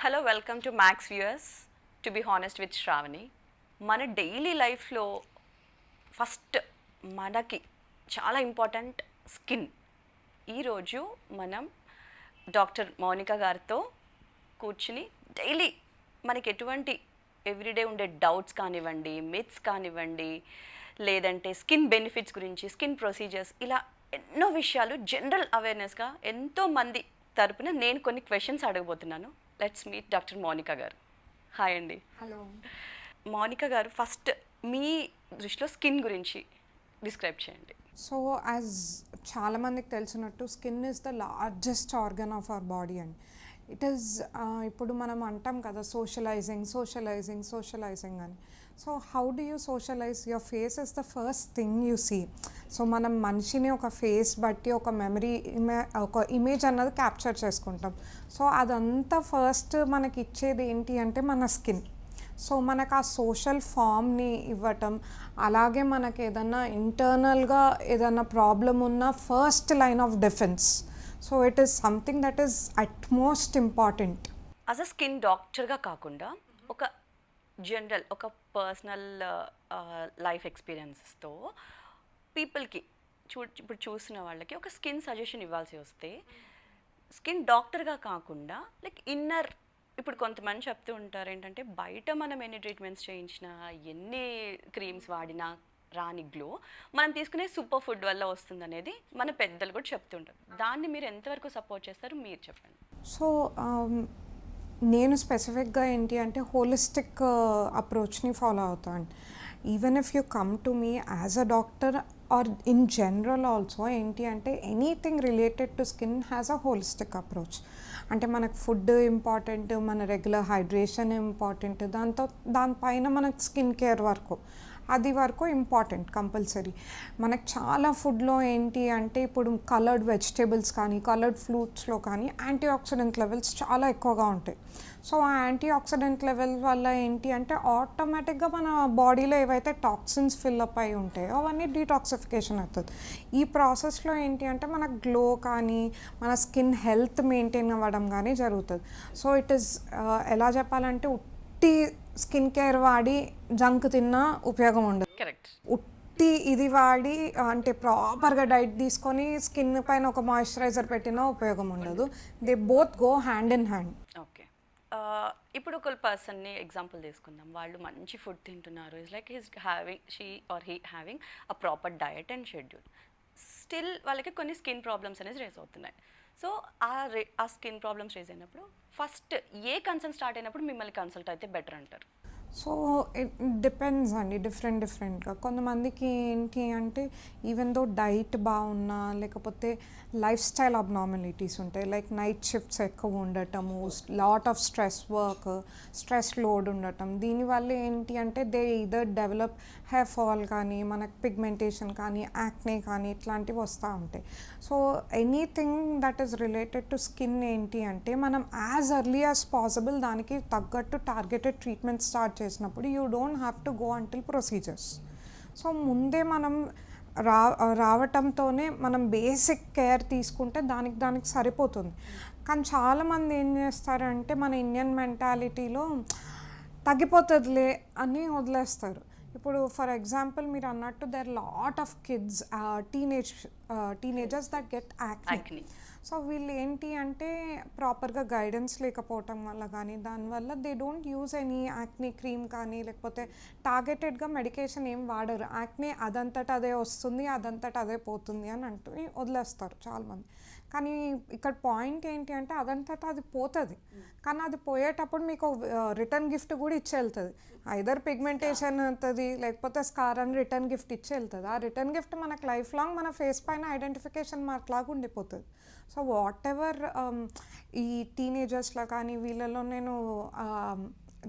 Hello welcome to max viewers to be honest with శ్రావణి. మన డైలీ లైఫ్లో ఫస్ట్ మనకి చాలా ఇంపార్టెంట్ స్కిన్. ఈరోజు మనం డాక్టర్ మౌనిక గారితో కూర్చుని డైలీ మనకి ఎటువంటి ఎవ్రీడే ఉండే డౌట్స్ కానివ్వండి, మిత్స్ కానివ్వండి, లేదంటే స్కిన్ బెనిఫిట్స్ గురించి, స్కిన్ ప్రొసీజర్స్, ఇలా ఎన్నో విషయాలు జనరల్ అవేర్నెస్గా ఎంతోమంది తరపున నేను కొన్ని క్వశ్చన్స్ అడగబోతున్నాను. Let's meet doctor Mounika garu. Hi అండి. హలో. మౌనిక గారు, ఫస్ట్ మీ దృష్టిలో స్కిన్ గురించి డిస్క్రైబ్ చేయండి. సో యాజ్ చాలామందికి తెలిసినట్టు skin is the largest organ of our body and it is ఇప్పుడు మనం అంటాం కదా సోషలైజింగ్ అని. So how do you socialise? Your face is the first thing you see. So మనం మనిషిని ఒక ఫేస్ బట్టి ఒక మెమరీ ఒక ఇమేజ్ అన్నది క్యాప్చర్ చేసుకుంటాం. సో అదంతా ఫస్ట్ మనకి ఇచ్చేది ఏంటి అంటే మన స్కిన్. సో మనకు ఆ సోషల్ ఫామ్ని ఇవ్వటం, అలాగే మనకు ఏదన్నా ఇంటర్నల్గా ఏదన్నా ప్రాబ్లం ఉన్న first line of defence. So it is something that is utmost important. As a skin డాక్టర్గా కాకుండా ఒక జనరల్ ఒక పర్సనల్ లైఫ్ ఎక్స్పీరియన్స్తో పీపుల్కి ఇప్పుడు చూసిన వాళ్ళకి ఒక స్కిన్ సజెషన్ ఇవ్వాల్సి వస్తే, స్కిన్ డాక్టర్గా కాకుండా లైక్ ఇన్నర్, ఇప్పుడు కొంతమంది చెప్తూ ఉంటారు ఏంటంటే బయట మనం ఎన్ని ట్రీట్మెంట్స్ చేయించినా, ఎన్ని క్రీమ్స్ వాడినా రాని గ్లో మనం తీసుకునే సూపర్ ఫుడ్ వల్ల వస్తుంది అనేది మన పెద్దలు కూడా చెప్తుంటారు. దాన్ని మీరు ఎంతవరకు సపోర్ట్ చేస్తారు, మీరు చెప్పండి. సో నేను స్పెసిఫిక్గా ఏంటి అంటే హోలిస్టిక్ అప్రోచ్ని ఫాలో అవుతాను. Even if you come to me as a doctor or in general also ఏంటి అంటే anything related to skin has a holistic approach. అంటే మనకు ఫుడ్ ఇంపార్టెంట్, మన రెగ్యులర్ హైడ్రేషన్ ఇంపార్టెంట్, దానిపైన మనకు స్కిన్ కేర్ వరకు ఇంపార్టెంట్ కంపల్సరీ. మనకు చాలా ఫుడ్లో ఏంటి అంటే ఇప్పుడు కలర్డ్ వెజిటేబుల్స్ కానీ కలర్డ్ ఫ్రూట్స్లో కానీ యాంటీ ఆక్సిడెంట్ లెవెల్స్ చాలా ఎక్కువగా ఉంటాయి. సో ఆ యాంటీ ఆక్సిడెంట్ లెవెల్ వల్ల ఏంటి అంటే ఆటోమేటిక్గా మన బాడీలో ఏవైతే టాక్సిన్స్ ఫిల్అప్ అయి ఉంటాయో అవన్నీ డీటాక్సిఫికేషన్ అవుతుంది. ఈ ప్రాసెస్లో ఏంటి అంటే మన గ్లో కానీ మన స్కిన్ హెల్త్ మెయింటైన్ అవ్వడం కానీ జరుగుతుంది. సో ఇట్ ఈస్ ఎలా చెప్పాలంటే ఉట్టి స్కిన్ కేర్ వాడి జంక్ తిన్నా ఉపయోగం ఉండదు. కరెక్ట్. ఉట్టి ఇది వాడి అంటే ప్రాపర్గా డైట్ తీసుకొని స్కిన్ పైన ఒక మాయిశ్చరైజర్ పెట్టినా ఉపయోగం ఉండదు. They both go hand in hand. Okay. ఇప్పుడు ఒక పర్సన్ని ఎగ్జాంపుల్ తీసుకుందాం. వాళ్ళు మంచి ఫుడ్ తింటున్నారు, is like she or he having a proper diet and schedule. Still వాళ్ళకి కొన్ని స్కిన్ ప్రాబ్లమ్స్ అనేది రేస్ అవుతున్నాయి. సో ఆ స్కిన్ ప్రాబ్లమ్స్ రేస్ అయినప్పుడు ఫస్ట్ ఏ కన్సర్న్ స్టార్ట్ అయినప్పుడు మిమ్మల్ని కన్సల్ట్ అయితే బెటర్ అంటారు? సో ఇట్ డిపెండ్స్ అండి డిఫరెంట్గా. కొంతమందికి ఏంటి అంటే ఈవెన్ దో డైట్ బాగున్నా లేకపోతే లైఫ్ స్టైల్ అబ్నార్మలిటీస్ ఉంటాయి, లైక్ నైట్ షిఫ్ట్స్ ఎక్కువ ఉండటము, లాట్ ఆఫ్ స్ట్రెస్ లోడ్ ఉండటం. దీనివల్ల ఏంటి అంటే they either develop hair fall కానీ మనకు పిగ్మెంటేషన్ కానీ యాక్నే కానీ ఇట్లాంటివి వస్తూ ఉంటాయి. So anything that is related to skin ఏంటి అంటే మనం యాజ్ ఎర్లీ యాజ్ పాసిబుల్ దానికి తగ్గట్టు టార్గెటెడ్ ట్రీట్మెంట్ స్టార్ట్ చేసినప్పుడు you don't have to go until procedures. So ముందే మనం రావటంతోనే మనం బేసిక్ కేర్ తీసుకుంటే దానికి సరిపోతుంది. కానీ చాలామంది ఏం చేస్తారంటే మన ఇండియన్ మెంటాలిటీలో తగ్గిపోతుందిలే అని వదిలేస్తారు. ఇప్పుడు ఫర్ ఎగ్జాంపుల్ మీరు అన్నట్టు there lot of kids teenagers that get acne. సో వీళ్ళు ఏంటి అంటే ప్రాపర్గా గైడెన్స్ లేకపోవటం వల్ల కానీ దానివల్ల they don't use any acne cream కానీ లేకపోతే టార్గెటెడ్గా మెడికేషన్ ఏం వాడరు. యాక్నే అదంతటా అదే వస్తుంది, అదంతటా అదే పోతుంది అని అంటూ వదిలేస్తారు చాలామంది. కానీ ఇక్కడ పాయింట్ ఏంటి అంటే అదంతటా అది పోతుంది, కానీ అది పోయేటప్పుడు మీకు రిటర్న్ గిఫ్ట్ కూడా ఇచ్చి వెళ్తుంది. ఐదర్ పిగ్మెంటేషన్ అవుతుంది లేకపోతే స్కార్ అని రిటర్న్ గిఫ్ట్ ఇచ్చి వెళ్తుంది. ఆ రిటర్న్ గిఫ్ట్ మనకు లైఫ్ లాంగ్ మన ఫేస్ పైన ఐడెంటిఫికేషన్ మార్క్ లాగా ఉండిపోతుంది. సో వాట్ ఎవర్ ఈ టీనేజర్స్లో కానీ వీళ్ళలో నేను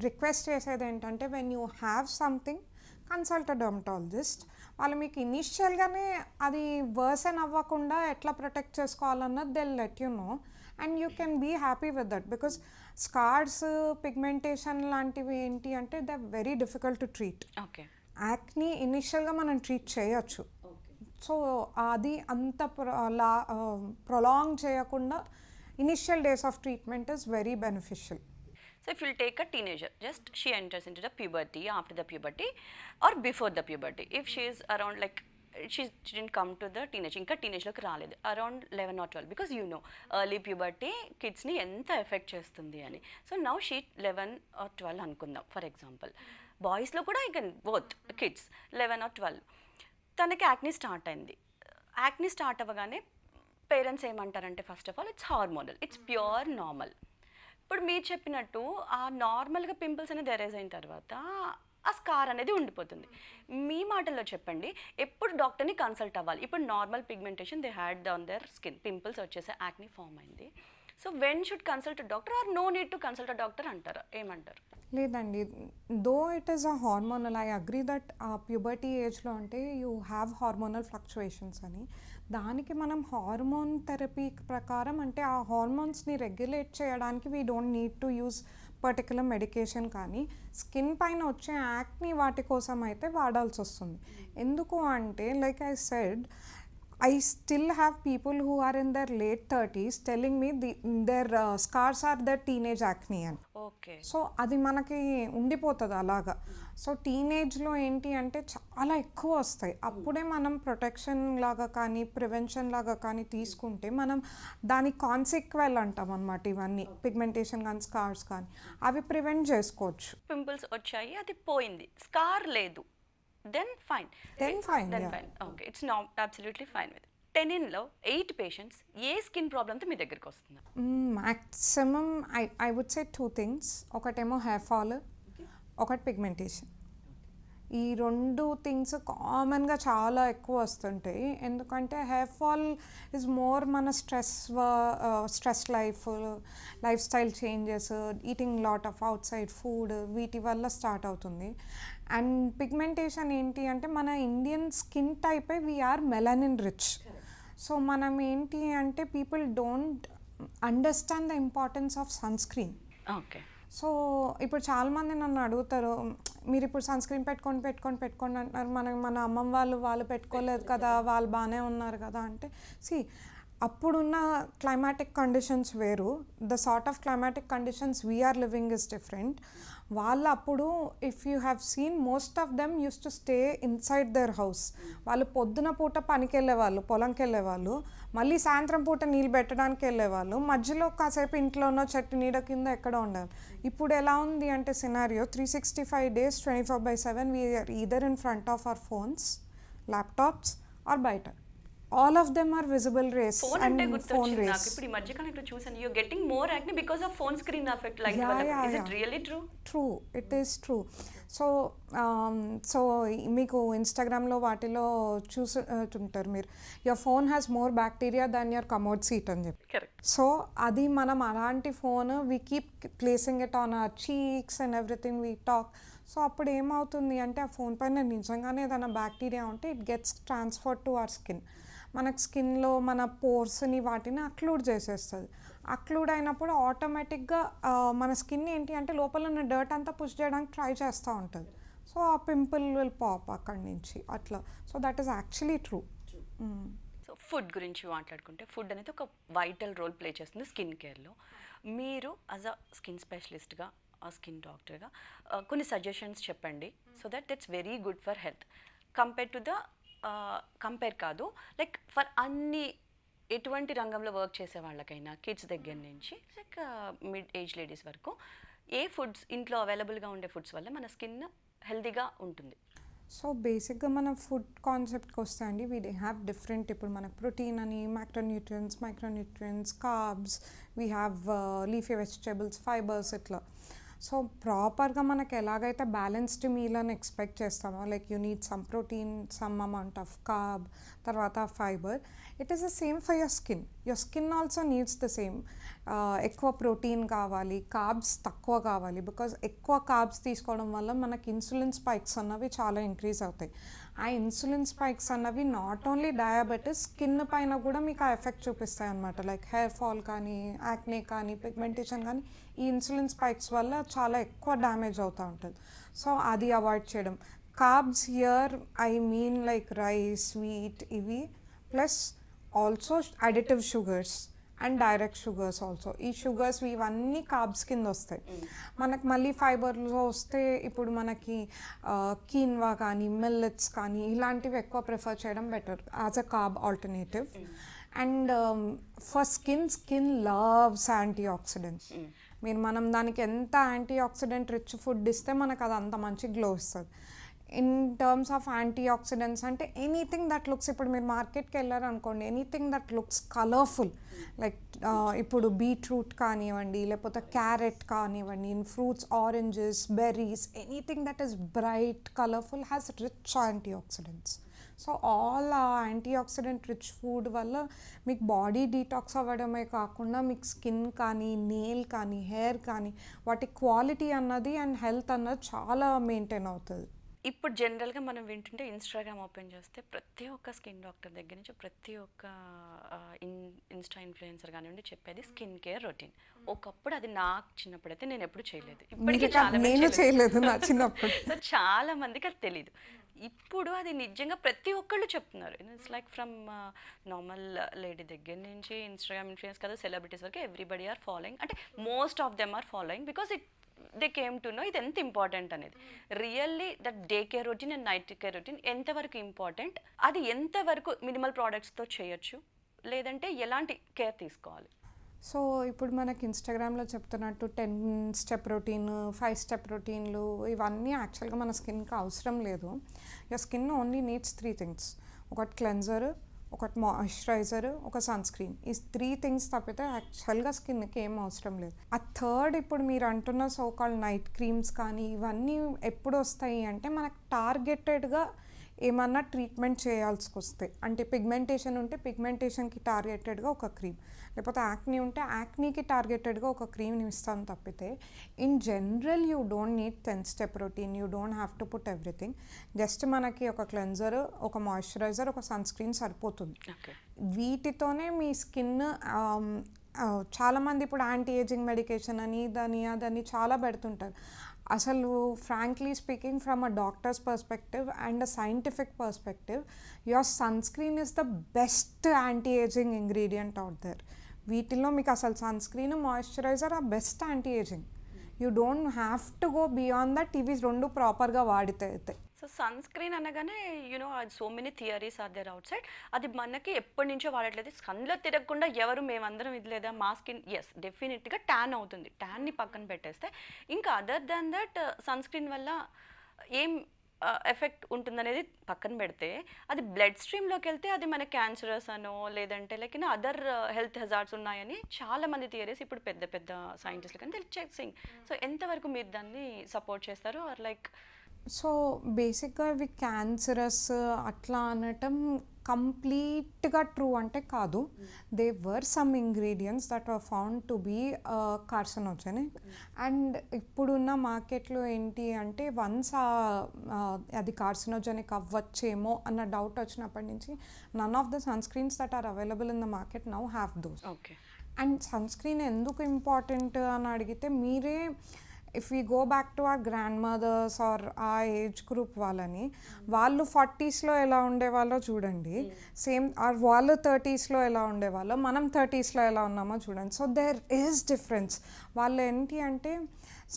రిక్వెస్ట్ చేసేది ఏంటంటే when you have something consult a dermatologist. వాళ్ళు మీకు ఇనిషియల్గానే అది వర్సన్ అవ్వకుండా ఎట్లా ప్రొటెక్ట్ చేసుకోవాలన్నది they let you know and you can be happy with that. Because scars pigmentation లాంటివి ఏంటి అంటే they are very difficult to treat. Okay. Acne ఇనిషియల్గా మనం ట్రీట్ చేయొచ్చు. సో అది అంత ప్రొలాంగ్ చేయకుండా initial days of treatment is very beneficial. So if you'll take a teenager, just she enters into the puberty, after the puberty or before the puberty, if she is around like she didn't come to the teenage, ఇంకా టీనేజ్లోకి రాలేదు, around 11 or 12, because you know early puberty కిడ్స్ని ఎంత effect చేస్తుంది అని. So now she 11 or 12 అనుకుందాం for example. బాయ్స్లో కూడా you can both kids 11 or 12. తనకి యాక్నీ స్టార్ట్ అయింది. యాక్నీ స్టార్ట్ అవ్వగానే పేరెంట్స్ ఏమంటారంటే first of all it's hormonal, it's pure normal. ఇప్పుడు మీరు చెప్పినట్టు ఆ నార్మల్గా పింపుల్స్ అనేది ఎరేజ్ అయిన తర్వాత ఆ స్కార్ అనేది ఉండిపోతుంది. మీ మాటల్లో చెప్పండి, ఎప్పుడు డాక్టర్ని కన్సల్ట్ అవ్వాలి? ఇప్పుడు normal pigmentation they had on their skin, pimples వచ్చేసే యాక్నీ ఫామ్ అయింది. So when should consult doctor or no need to consult doctor అంటారా? ఏమంటారు? లేదండి, though it is a hormonal, I agree that ఆ ప్యూబర్టీ ఏజ్లో అంటే యూ హ్యావ్ హార్మోనల్ ఫ్లక్చుయేషన్స్ అని. దానికి మనం హార్మోన్ థెరపీ ప్రకారం అంటే ఆ హార్మోన్స్ని రెగ్యులేట్ చేయడానికి we don't need to use particular medication. కానీ స్కిన్ పైన వచ్చే యాక్ని వాటి కోసం అయితే వాడాల్సి వస్తుంది. ఎందుకు అంటే like I said, I still have people who are in their late 30s telling me their scars are their teenage acne అని. ఓకే. సో అది మనకి ఉండిపోతుంది అలాగా. సో టీనేజ్లో ఏంటి అంటే చాలా ఎక్కువ వస్తాయి. అప్పుడే మనం ప్రొటెక్షన్ లాగా కానీ ప్రివెన్షన్ లాగా కానీ తీసుకుంటే మనం దాని కాన్సిక్వెల్ అంటాం అనమాట. ఇవన్నీ పిగ్మెంటేషన్ కానీ స్కార్స్ కానీ అవి ప్రివెంట్ చేసుకోవచ్చు. పింపుల్స్ వచ్చాయి, అది పోయింది, స్కార్ లేదు, then fine. Then fine, Then yeah. fine. Okay, it's not absolutely fine with it. 10 8 patients ఏ స్కిన్ ప్రాబ్లమ్తో మీ దగ్గరికి వస్తున్నారు? Maximum I would say 2 things. ఒకటేమో హెయిర్ ఫాల్, ఒకటి పిగ్మెంటేషన్. ఈ 2 థింగ్స్ కామన్గా చాలా ఎక్కువ వస్తుంటాయి. ఎందుకంటే హెయిర్ ఫాల్ ఇస్ మోర్ మన stress lifestyle changes, eating lot of outside food, వీటి వల్ల స్టార్ట్ అవుతుంది. అండ్ పిగ్మెంటేషన్ ఏంటి అంటే మన ఇండియన్ స్కిన్ టైపే వీఆర్ మెలనిన్ రిచ్. సో మనం ఏంటి అంటే people don't understand the importance of sun screen. Okay. So ఇప్పుడు చాలామంది నన్ను అడుగుతారు, మీరు ఇప్పుడు సన్ స్క్రీన్ పెట్టుకోండి అంటున్నారు, మన అమ్మమ్మ వాళ్ళు పెట్టుకోలేదు కదా, వాళ్ళు బాగానే ఉన్నారు కదా అంటే, అప్పుడున్న క్లైమాటిక్ కండిషన్స్ వేరు, the sort of climatic conditions we are living is different. వాళ్ళు అప్పుడు if you have seen most of them use to stay inside their house. వాళ్ళు పొద్దున పూట పనికి వెళ్ళేవాళ్ళు, పొలంకి వెళ్ళేవాళ్ళు, మళ్ళీ సాయంత్రం పూట నీళ్ళు పెట్టడానికి వెళ్ళేవాళ్ళు, మధ్యలో కాసేపు ఇంట్లోనో చెట్టు నీడ కింద ఎక్కడ ఉండాలి. ఇప్పుడు ఎలా ఉంది అంటే scenario 365 days 24/7 we are either in front of our phones, laptops or బయట. All of them are visible rays phone and అంటే phone గుర్తొచ్చింది rays. నాకు. ఇప్పుడు ఈ మధ్య కాలంలో చూసాను, you getting more acne because of phone screen effect light Yeah, వల్ల. yeah, is yeah. It really true? True, it is true. So మీకు ఇన్స్టాగ్రామ్లో వాటిలో చూస్తుంటారు మీరు, your phone has more bacteria than your commode seat అని చెప్పి. Correct. So అది మనం అలాంటి phone we keep placing it on our cheeks and everything we talk. So అప్పుడు ఏమవుతుంది అంటే ఆ ఫోన్ పైన నిజంగానే ఏదైనా బ్యాక్టీరియా ఉంటే it gets transferred to our skin. మనకు స్కిన్లో మన పోర్స్ని వాటిని అక్లూడ్ చేసేస్తుంది. అక్లూడ్ అయినప్పుడు ఆటోమేటిక్గా మన స్కిన్ ఏంటి అంటే లోపల ఉన్న డర్ట్ అంతా పుష్ చేయడానికి ట్రై చేస్తూ ఉంటుంది. సో ఆ పింపుల్ విల్ పాప్ అక్కడి నుంచి అట్లా. So that is actually true. So food గురించి మాట్లాడుకుంటే, ఫుడ్ అనేది ఒక వైటల్ రోల్ ప్లే చేస్తుంది స్కిన్ కేర్లో. మీరు యాజ్ అ స్కిన్ స్పెషలిస్ట్గా, ఆ స్కిన్ డాక్టర్గా కొన్ని సజెషన్స్ చెప్పండి, so that it's very good for health compare కాదు, లైక్ ఫర్ అన్ని ఎటువంటి రంగంలో వర్క్ చేసే వాళ్ళకైనా, కిడ్స్ దగ్గర నుంచి లైక్ మిడ్ ఏజ్ లేడీస్ వరకు, ఏ ఫుడ్స్ ఇంట్లో అవైలబుల్గా ఉండే ఫుడ్స్ వల్ల మన స్కిన్ హెల్తీగా ఉంటుంది? సో బేసిక్గా మన ఫుడ్ కాన్సెప్ట్కి వస్తే అండి, వీ హ్యావ్ డిఫరెంట్, ఇప్పుడు మనకు ప్రోటీన్ అని, micronutrients, carbs, we have leafy vegetables, fibres, ఇట్లా. సో ప్రాపర్గా మనకు ఎలాగైతే బ్యాలెన్స్డ్ మీల్ అని ఎక్స్పెక్ట్ చేస్తామో, like you need some protein, some amount of carb, తర్వాత fibre, it is the same for your skin. Your skin also needs the same. ఎక్కువ protein కావాలి, carbs తక్కువ కావాలి, బికాజ్ ఎక్కువ కార్బ్స్ తీసుకోవడం వల్ల మనకి ఇన్సులిన్ స్పైక్స్ అన్నవి చాలా ఇంక్రీజ్ అవుతాయి. ఆ ఇన్సులిన్ స్పైక్స్ అన్నవి నాట్ ఓన్లీ డయాబెటీస్, స్కిన్ పైన కూడా మీకు ఆ ఎఫెక్ట్ చూపిస్తాయి అన్నమాట. లైక్ హెయిర్ ఫాల్ కానీ, యాక్నే కానీ, పిగ్మెంటేషన్ కానీ, ఈ ఇన్సులిన్ స్పైక్స్ వల్ల చాలా ఎక్కువ డ్యామేజ్ అవుతూ ఉంటుంది. సో అది అవాయిడ్ చేయడం. Carbs here I mean like rice, wheat, ఇవి, plus also additive sugars. And direct sugars also. ఈ షుగర్స్ ఇవన్నీ కార్బ్స్ కింద వస్తాయి. మనకు మళ్ళీ ఫైబర్లో వస్తే ఇప్పుడు మనకి కీన్వా కానీ మిల్లెట్స్ కానీ ఇలాంటివి ఎక్కువ ప్రిఫర్ చేయడం better as a carb alternative. And for skin loves antioxidants. మనం దానికి ఎంత యాంటీ ఆక్సిడెంట్ రిచ్ ఫుడ్ ఇస్తే మనకు అది అంత మంచి గ్లో ఇస్తుంది. In terms of antioxidants అంటే ఎనీథింగ్ దట్ లుక్స్, ఇప్పుడు మీరు మార్కెట్కి వెళ్ళారు అనుకోండి, anything that looks colourful, like ఇప్పుడు బీట్రూట్ కానివ్వండి, లేకపోతే క్యారెట్ కానివ్వండి, in fruits oranges, berries, anything that is bright colourful has rich antioxidants. So all uh antioxidant rich food వల్ల మీకు బాడీ డీటాక్స్ అవ్వడమే కాకుండా మీకు స్కిన్ కానీ, నెయిల్ కానీ, హెయిర్ కానీ వాటి క్వాలిటీ అన్నది అండ్ హెల్త్ అన్నది చాలా మెయింటైన్ అవుతుంది. ఇప్పుడు జనరల్గా మనం వింటుంటే ఇన్స్టాగ్రామ్ ఓపెన్ చేస్తే ప్రతి ఒక్క స్కిన్ డాక్టర్ దగ్గర నుంచి ప్రతి ఒక్క ఇన్స్టా ఇన్ఫ్లుయెన్సర్ కానివ్వండి చెప్పేది స్కిన్ కేర్ రొటీన్. ఒకప్పుడు అది నాకు చిన్నప్పుడైతే నేను ఎప్పుడు చేయలేదు, ఇప్పటికీ నేను చేయలేదు నా చిన్నప్పుడు. సో చాలా మందికి అది తెలీదు. ఇప్పుడు అది నిజంగా ప్రతి ఒక్కళ్ళు చెప్తున్నారు. It's like from normal lady దగ్గర నుంచి ఇన్స్టాగ్రామ్ ఇన్ఫ్లుయెన్స్ కదా సెలబ్రిటీస్ వరకు ఎవ్రీబడి ఆర్ ఫాలోయింగ్, అంటే most of them are following because they came to know ఇది ఎంత ఇంపార్టెంట్ అనేది. Really that day care routine and night care routine ఎంతవరకు important, అది ఎంతవరకు మినిమల్ ప్రోడక్ట్స్తో చేయొచ్చు, లేదంటే ఎలాంటి కేర్ తీసుకోవాలి? సో ఇప్పుడు మనకి ఇన్స్టాగ్రామ్లో చెప్తున్నట్టు 10 స్టెప్ రొటీన్, 5 స్టెప్ రొటీన్లు ఇవన్నీ యాక్చువల్గా మన స్కిన్కి అవసరం లేదు. Your skin only needs 3 things. ఒకటి క్లెన్జర్, ఒకటి మాయిశ్చరైజర్, ఒక సన్ స్క్రీన్. ఈ 3 థింగ్స్ తప్పితే యాక్చువల్గా స్కిన్కి ఏం అవసరం లేదు. ఆ థర్డ్ ఇప్పుడు మీరు అంటున్న సో కాల్డ్ నైట్ క్రీమ్స్ కానీ ఇవన్నీ ఎప్పుడు వస్తాయి అంటే మనకు టార్గెటెడ్గా ఏమన్నా ట్రీట్మెంట్ చేయాల్సి వస్తాయి. అంటే పిగ్మెంటేషన్ ఉంటే పిగ్మెంటేషన్కి టార్గెటెడ్గా ఒక క్రీమ్, లేకపోతే యాక్నీ ఉంటే యాక్నీకి టార్గెటెడ్గా ఒక క్రీమ్ని ఇస్తాం తప్పితే in general you don't need 10 step routine. You don't have to put everything. Just మనకి ఒక క్లెన్జర్, ఒక మాయిశ్చరైజర్, ఒక సన్ స్క్రీన్ సరిపోతుంది. వీటితోనే మీ స్కిన్ చాలామంది ఇప్పుడు యాంటీ ఏజింగ్ మెడికేషన్ అని అదని చాలా పెడుతుంటారు. అసలు frankly speaking from a doctor's perspective and a scientific perspective your sunscreen is the best anti ageing ingredient out there. వీటిల్లో మీకు అసలు sunscreen, moisturiser uh best anti ageing. You don't have to go beyond that. ఇవి 2 ప్రాపర్గా వాడితే అయితే. So sunscreen అనగానే you know so many theories are there outside. అది మనకి ఎప్పటి నుంచో వాడట్లేదు. సన్లో తిరగకుండా ఎవరు మేమందరం ఇది లేదా మా స్కిన్ ఎస్ డెఫినెట్గా ట్యాన్ అవుతుంది. ట్యాన్ని పక్కన పెట్టేస్తే ఇంకా other than that sunscreen వల్ల ఏం ఎఫెక్ట్ ఉంటుందనేది పక్కన పెడితే అది బ్లడ్ స్ట్రీమ్లోకి వెళ్తే అది మన క్యాన్సరస్ అనో లేదంటే లైక్ అదర్ హెల్త్ హెజార్డ్స్ ఉన్నాయని చాలా మంది థియరీస్ ఇప్పుడు పెద్ద పెద్ద సైంటిస్టులు కానీ చెక్సింగ్. సో ఎంతవరకు మీరు దాన్ని సపోర్ట్ చేస్తారు ఆర్ లైక్? సో బేసిక్గా ఇవి క్యాన్సరస్ అట్లా అనటం కంప్లీట్గా ట్రూ అంటే కాదు. They were some ingredients that were found to be carcinogenic. And ఇప్పుడున్న మార్కెట్లో ఏంటి అంటే వన్స్ అది కార్సినోజెనిక్ అవ్వచ్చేమో అన్న డౌట్ వచ్చినప్పటి నుంచి none of the sunscreens that are available in the market now have those. Okay. And sunscreen ఎందుకు important అని అడిగితే మీరే if we go back to our grandmothers or uh age group వాళ్ళు 40sలో ఎలా ఉండేవాళ్ళో చూడండి, same or వాళ్ళు 30sలో ఎలా ఉండేవాళ్ళో, మనం 30sలో ఎలా ఉన్నామో చూడండి. So there is difference. వాళ్ళు ఏంటి అంటే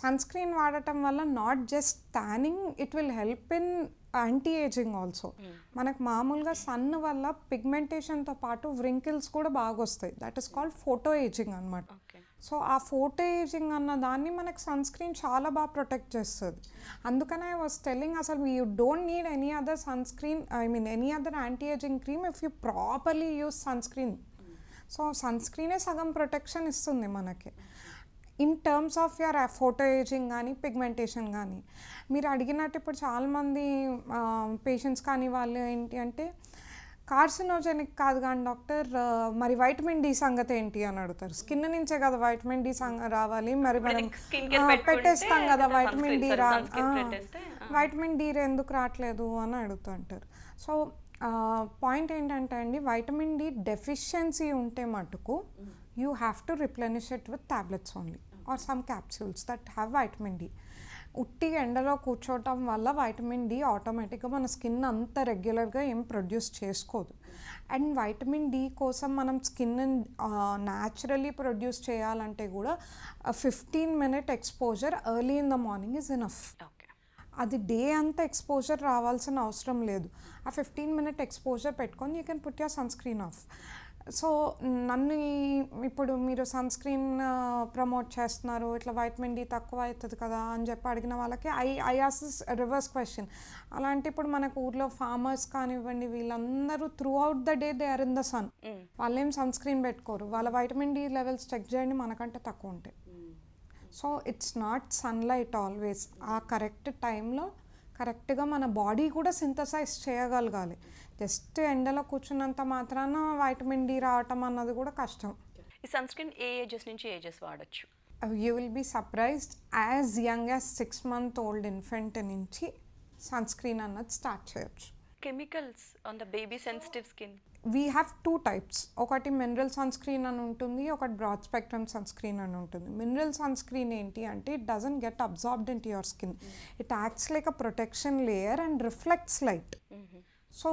సన్ స్క్రీన్ వాడటం వల్ల not just tanning, it will help in anti ageing also. మనకు మామూలుగా సన్ వల్ల పిగ్మెంటేషన్తో పాటు వ్రింకిల్స్ కూడా బాగా వస్తాయి. That is called photo ageing అనమాట. సో ఆ ఫోటో ఏజింగ్ అన్న దాన్ని మనకు సన్ స్క్రీన్ చాలా బాగా ప్రొటెక్ట్ చేస్తుంది. అందుకనే ఐ వాస్ టెల్లింగ్ అసలు you don't need any other sunscreen, I mean any other anti ageing cream if you properly use sunscreen. So సన్ స్క్రీనే సగం ప్రొటెక్షన్ ఇస్తుంది మనకి. In terms of your photo ageing కానీ pigmentation కానీ మీరు అడిగినట్టు ఇప్పుడు చాలామంది పేషెంట్స్ కానీ వాళ్ళు ఏంటి అంటే కార్సినోజెనిక్ కాదు కానీ డాక్టర్ మరి వైటమిన్ డి సంగతి ఏంటి అని అడుగుతారు. స్కిన్ నుంచే కదా వైటమిన్ డి రావాలి, మరి మనం పెట్టేస్తాం కదా వైటమిన్ డి వైటమిన్ డి ఎందుకు రావట్లేదు అని అడుగుతుంటారు. సో పాయింట్ ఏంటంటే అండి, వైటమిన్ డి డెఫిషియన్సీ ఉంటే మటుకు you have to replenish it with tablets only or some capsules that have vitamin D. ఉట్టి ఎండలో కూర్చోవటం వల్ల వైటమిన్ డి ఆటోమేటిక్గా మన స్కిన్ అంత రెగ్యులర్గా ఏం ప్రొడ్యూస్ చేసుకోదు. అండ్ వైటమిన్ డి కోసం మనం స్కిన్ న్యాచురలీ ప్రొడ్యూస్ చేయాలంటే కూడా 15-minute exposure early in the morning is enough. Okay. అది డే అంతా ఎక్స్పోజర్ రావాల్సిన అవసరం లేదు. ఆ 15-minute ఎక్స్పోజర్ పెట్టుకొని you can put your son screen off. So నన్ను ఇప్పుడు మీరు సన్ స్క్రీన్ ప్రమోట్ చేస్తున్నారు, ఇట్లా వైటమిన్ డి తక్కువ అవుతుంది కదా అని చెప్పి అడిగిన వాళ్ళకి ఐ ఆస్క్ రివర్స్ క్వశ్చన్. అలాంటి ఇప్పుడు మనకు ఊర్లో ఫార్మర్స్ కానివ్వండి, వీళ్ళందరూ throughout the day they are in the sun. వాళ్ళేం సన్ స్క్రీన్ పెట్టుకోరు, వాళ్ళ వైటమిన్ డి లెవెల్స్ చెక్ చేయండి, మనకంటే తక్కువ ఉంటాయి. So it's not sunlight always. ఆ కరెక్ట్ టైంలో కరెక్ట్గా మన బాడీ కూడా సింథసైజ్ చేయగలగాలి. జస్ట్ ఎండలో కూర్చున్నంత మాత్రాన వైటమిన్ డి రావటం అన్నది కూడా కష్టం. ఈ సన్ స్క్రీన్ ఏ ఏజెస్ నుంచి ఏజెస్ వాడచ్చు? You will be surprised, as young as 6-month-old infant నుంచి సన్ స్క్రీన్ అన్నది స్టార్ట్ చేయొచ్చు. Chemicals on the baby sensitive skin. We have 2 types. ఒకటి మినరల్ సన్ స్క్రీన్ అని ఉంటుంది, ఒకటి బ్రాడ్ స్పెక్ట్రమ్ సన్ స్క్రీన్ అని ఉంటుంది. మినరల్ సన్ స్క్రీన్ ఏంటి అంటే it doesn't get absorbed into your skin. It acts like a protection layer and reflects light. So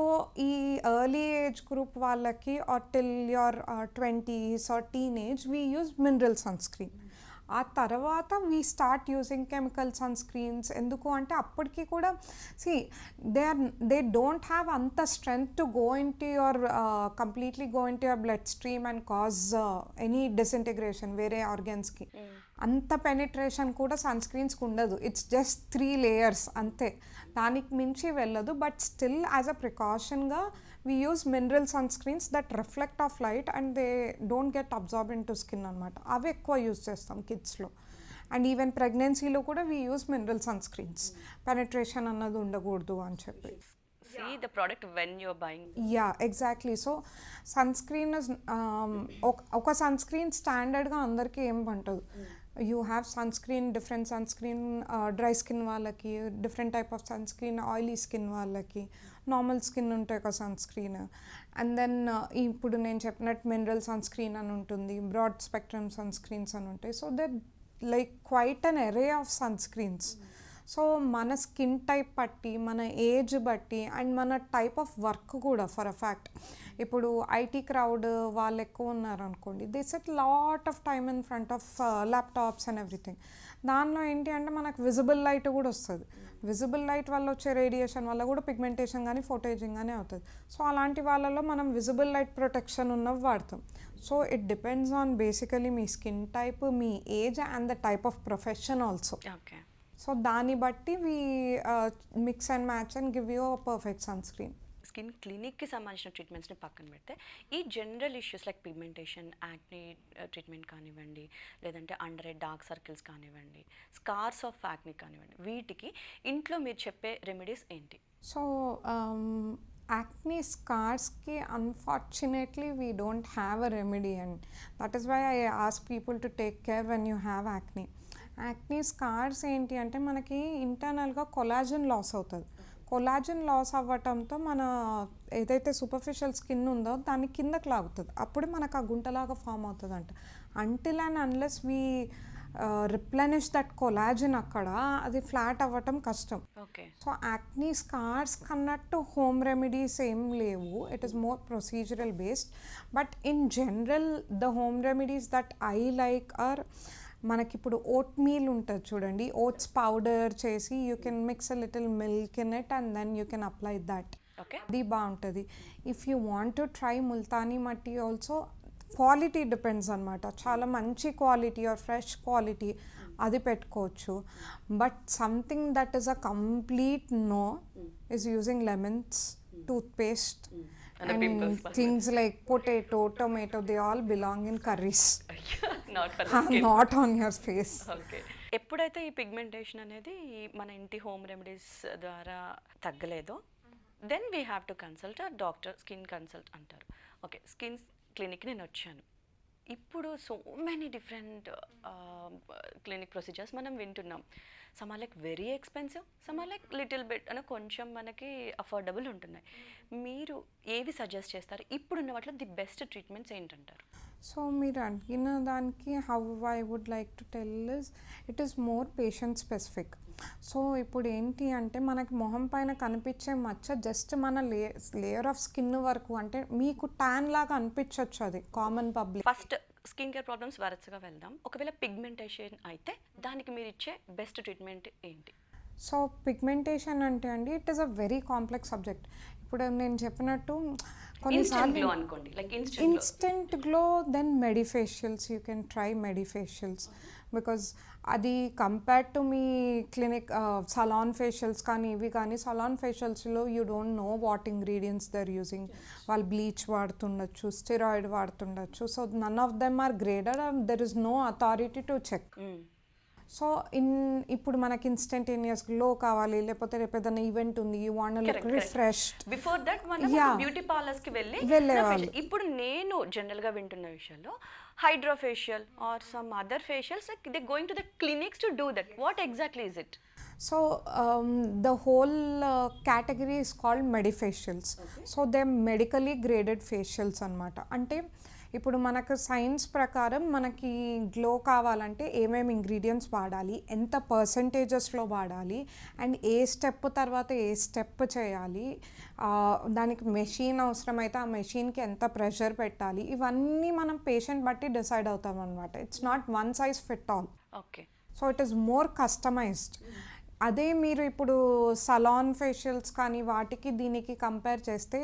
ఈ early age group వాళ్ళకి or till your 20s or teenage we use mineral sunscreen. ఆ తర్వాత we start using chemical sunscreens. ఎందుకు అంటే అప్పటికి కూడా they don't have అంత strength to go into your completely go into your bloodstream and cause any disintegration వేరే ఆర్గన్స్కి. అంత penetration కూడా సన్ స్క్రీన్స్కి ఉండదు. ఇట్స్ జస్ట్ 3 layers అంతే, దానికి మించి వెళ్ళదు. బట్ స్టిల్ యాజ్ అ ప్రికాషన్గా we use mineral sunscreens that reflect off light and they don't get absorbed into skin అనమాట. అవి ఎక్కువ యూజ్ చేస్తాం కిడ్స్లో. అండ్ ఈవెన్ ప్రెగ్నెన్సీలో కూడా we use mineral sunscreens, penetration అన్నది ఉండకూడదు అని చెప్పి. See the product when you're buying. Yeah exactly. So sunscreen ఒక సన్ స్క్రీన్ స్టాండర్డ్గా అందరికీ ఏం పట్టదు. You have sunscreen, different sunscreen dry skin వాళ్ళకి, different type of sunscreen oily skin వాళ్ళకి, నార్మల్ స్కిన్ ఉంటే ఒక sun screen. And then ఇప్పుడు నేను చెప్పినట్టు మినరల్ సన్ స్క్రీన్ అని ఉంటుంది, బ్రాడ్ స్పెక్ట్రమ్ సన్ స్క్రీన్స్ అని ఉంటాయి. So that like quite an array of sunscreens. So మన స్కిన్ టైప్ బట్టి, మన ఏజ్ బట్టి అండ్ మన టైప్ ఆఫ్ వర్క్ కూడా ఫర్ అ ఫ్యాక్ట్. ఇప్పుడు ఐటీ క్రౌడ్ వాళ్ళు ఎక్కువ ఉన్నారు అనుకోండి, they sit lot of time in front of laptops and everything. దానిలో ఏంటి అంటే మనకు విజిబుల్ లైట్ కూడా వస్తుంది. విజిబుల్ లైట్ వల్ల వచ్చే రేడియేషన్ వల్ల కూడా పిగ్మెంటేషన్ కానీ ఫోటోయేజింగ్ కానీ అవుతుంది. సో అలాంటి వాళ్ళలో మనం విజిబుల్ లైట్ ప్రొటెక్షన్ ఉన్నవి వాడతాం. So it depends on basically మీ స్కిన్ టైప్, మీ age and the type of profession also. Okay. So దాన్ని బట్టి we mix and match and give you a perfect sunscreen. Skin క్లినిక్కి సంబంధించిన ట్రీట్మెంట్స్ని పక్కన పెడితే ఈ general issues like pigmentation, acne treatment కానివ్వండి, లేదంటే అండర్ ఐ డార్క్ సర్కిల్స్ కానివ్వండి, స్కార్స్ ఆఫ్ యాక్నీ కానివ్వండి, వీటికి ఇంట్లో మీరు చెప్పే రెమెడీస్ ఏంటి? సో acne scarsకి unfortunately we don't have a remedy, and that is why I ask people to take care when you have acne. Acne scars ఏంటి అంటే మనకి ఇంటర్నల్గా కొలాజన్ లాస్ అవుతుంది. కొలాజన్ లాస్ అవ్వటంతో మన ఏదైతే సూపర్ఫిషియల్ స్కిన్ ఉందో దాన్ని కిందకి లాగుతుంది. అప్పుడు మనకు ఆ గుంటలాగా ఫామ్ అవుతుంది అంట. Until and unless we replenish that collagen అక్కడ, అది ఫ్లాట్ అవ్వటం కష్టం. ఓకే. సో యాక్నీ స్కార్స్ కన్నట్టు హోమ్ రెమెడీస్ ఏం లేవు. It is more procedural based. But in general the home remedies that I like are, మనకి ఇప్పుడు ఓట్ మీల్ ఉంటుంది చూడండి, ఓట్స్ పౌడర్ చేసి you can mix a little milk in it and then you can apply that. Okay. అది బాగుంటుంది. If you want to try Multani మట్టి also, quality depends అనమాట. చాలా మంచి క్వాలిటీ ఆర్ ఫ్రెష్ క్వాలిటీ అది పెట్టుకోవచ్చు. But something that is a complete no is using lemons, toothpaste and things like potato, tomato, they all belong in curries. Not on your face. Okay. ఎప్పుడైతే ఈ pigmentation అనేది మన ఇంటి home remedies ద్వారా తగ్గలేదో, then we have to consult a doctor, skin consult అంటారు. Okay, skin క్లినిక్కి నేను వచ్చాను. ఇప్పుడు so many different clinic procedures మనం వింటున్నాం. Some are like very expensive, some are like little bit అని కొంచెం మనకి అఫోర్డబుల్ ఉంటున్నాయి. మీరు ఏవి సజెస్ట్ చేస్తారు? ఇప్పుడున్న వాటిలో ది బెస్ట్ ట్రీట్మెంట్స్ ఏంటంటారు? సో మీరు అడిగిన దానికి how I would like to tell is it is more patient specific. So ఇప్పుడు ఏంటి అంటే మనకి మొహం పైన కనిపించే మచ్చ జస్ట్ మన లేయర్ ఆఫ్ స్కిన్ వరకు, అంటే మీకు ట్యాన్ లాగా అనిపించవచ్చు, అది common public. First skin care problems వరసగా వెళ్దాం. ఒకవేళ పిగ్మెంటేషన్ అయితే దానికి మీరు ఇచ్చే బెస్ట్ ట్రీట్మెంట్ ఏంటి? సో పిగ్మెంటేషన్ అంటే అండి it is a very complex subject. ఇప్పుడు నేను చెప్పినట్టు కొన్నిసార్లు అనుకోండి, like instant glow, then medifacials, you can try medifacials, because అది కంపేర్డ్ టు మీ క్లినిక్ సలాన్ ఫేషియల్స్ కానీ ఇవి కానీ, సలాన్ ఫేషియల్స్లో you don't know what ingredients they're using. వాళ్ళు బ్లీచ్ వాడుతుండొచ్చు, steroid వాడుతుండొచ్చు. So none of them are graded and there is no authority to check. So ఇప్పుడు మనకి ఇన్స్టంటేనియస్ గ్లో కావాలి, లేకపోతే రేపు ఏదైనా ఈవెంట్ ఉంది, you want look refreshed, before that మనం బ్యూటీ పార్లర్స్ కి వెళ్ళేవాళ్ళు. ఇప్పుడు నేను జనరల్ గా వింటున్న విషయాల్లో hydra facial or some other facials, they going to the clinics to do that. What exactly is it? So the whole category is called medifacials. So they're medically graded facials అన్నమాట. అంటే ఇప్పుడు మనకు science ప్రకారం మనకి glow కావాలంటే ఏమేమి ingredients వాడాలి, ఎంత పర్సంటేజెస్లో వాడాలి, అండ్ ఏ స్టెప్ తర్వాత ఏ స్టెప్ చేయాలి, దానికి మెషిన్ అవసరమైతే ఆ మెషిన్కి ఎంత ప్రెషర్ పెట్టాలి, ఇవన్నీ మనం పేషెంట్ బట్టి డిసైడ్ అవుతాం అనమాట. It's not one size fit all. Okay. So it is more customised. అదే మీరు ఇప్పుడు సలాన్ ఫేషియల్స్ కానీ వాటికి దీనికి కంపేర్ చేస్తే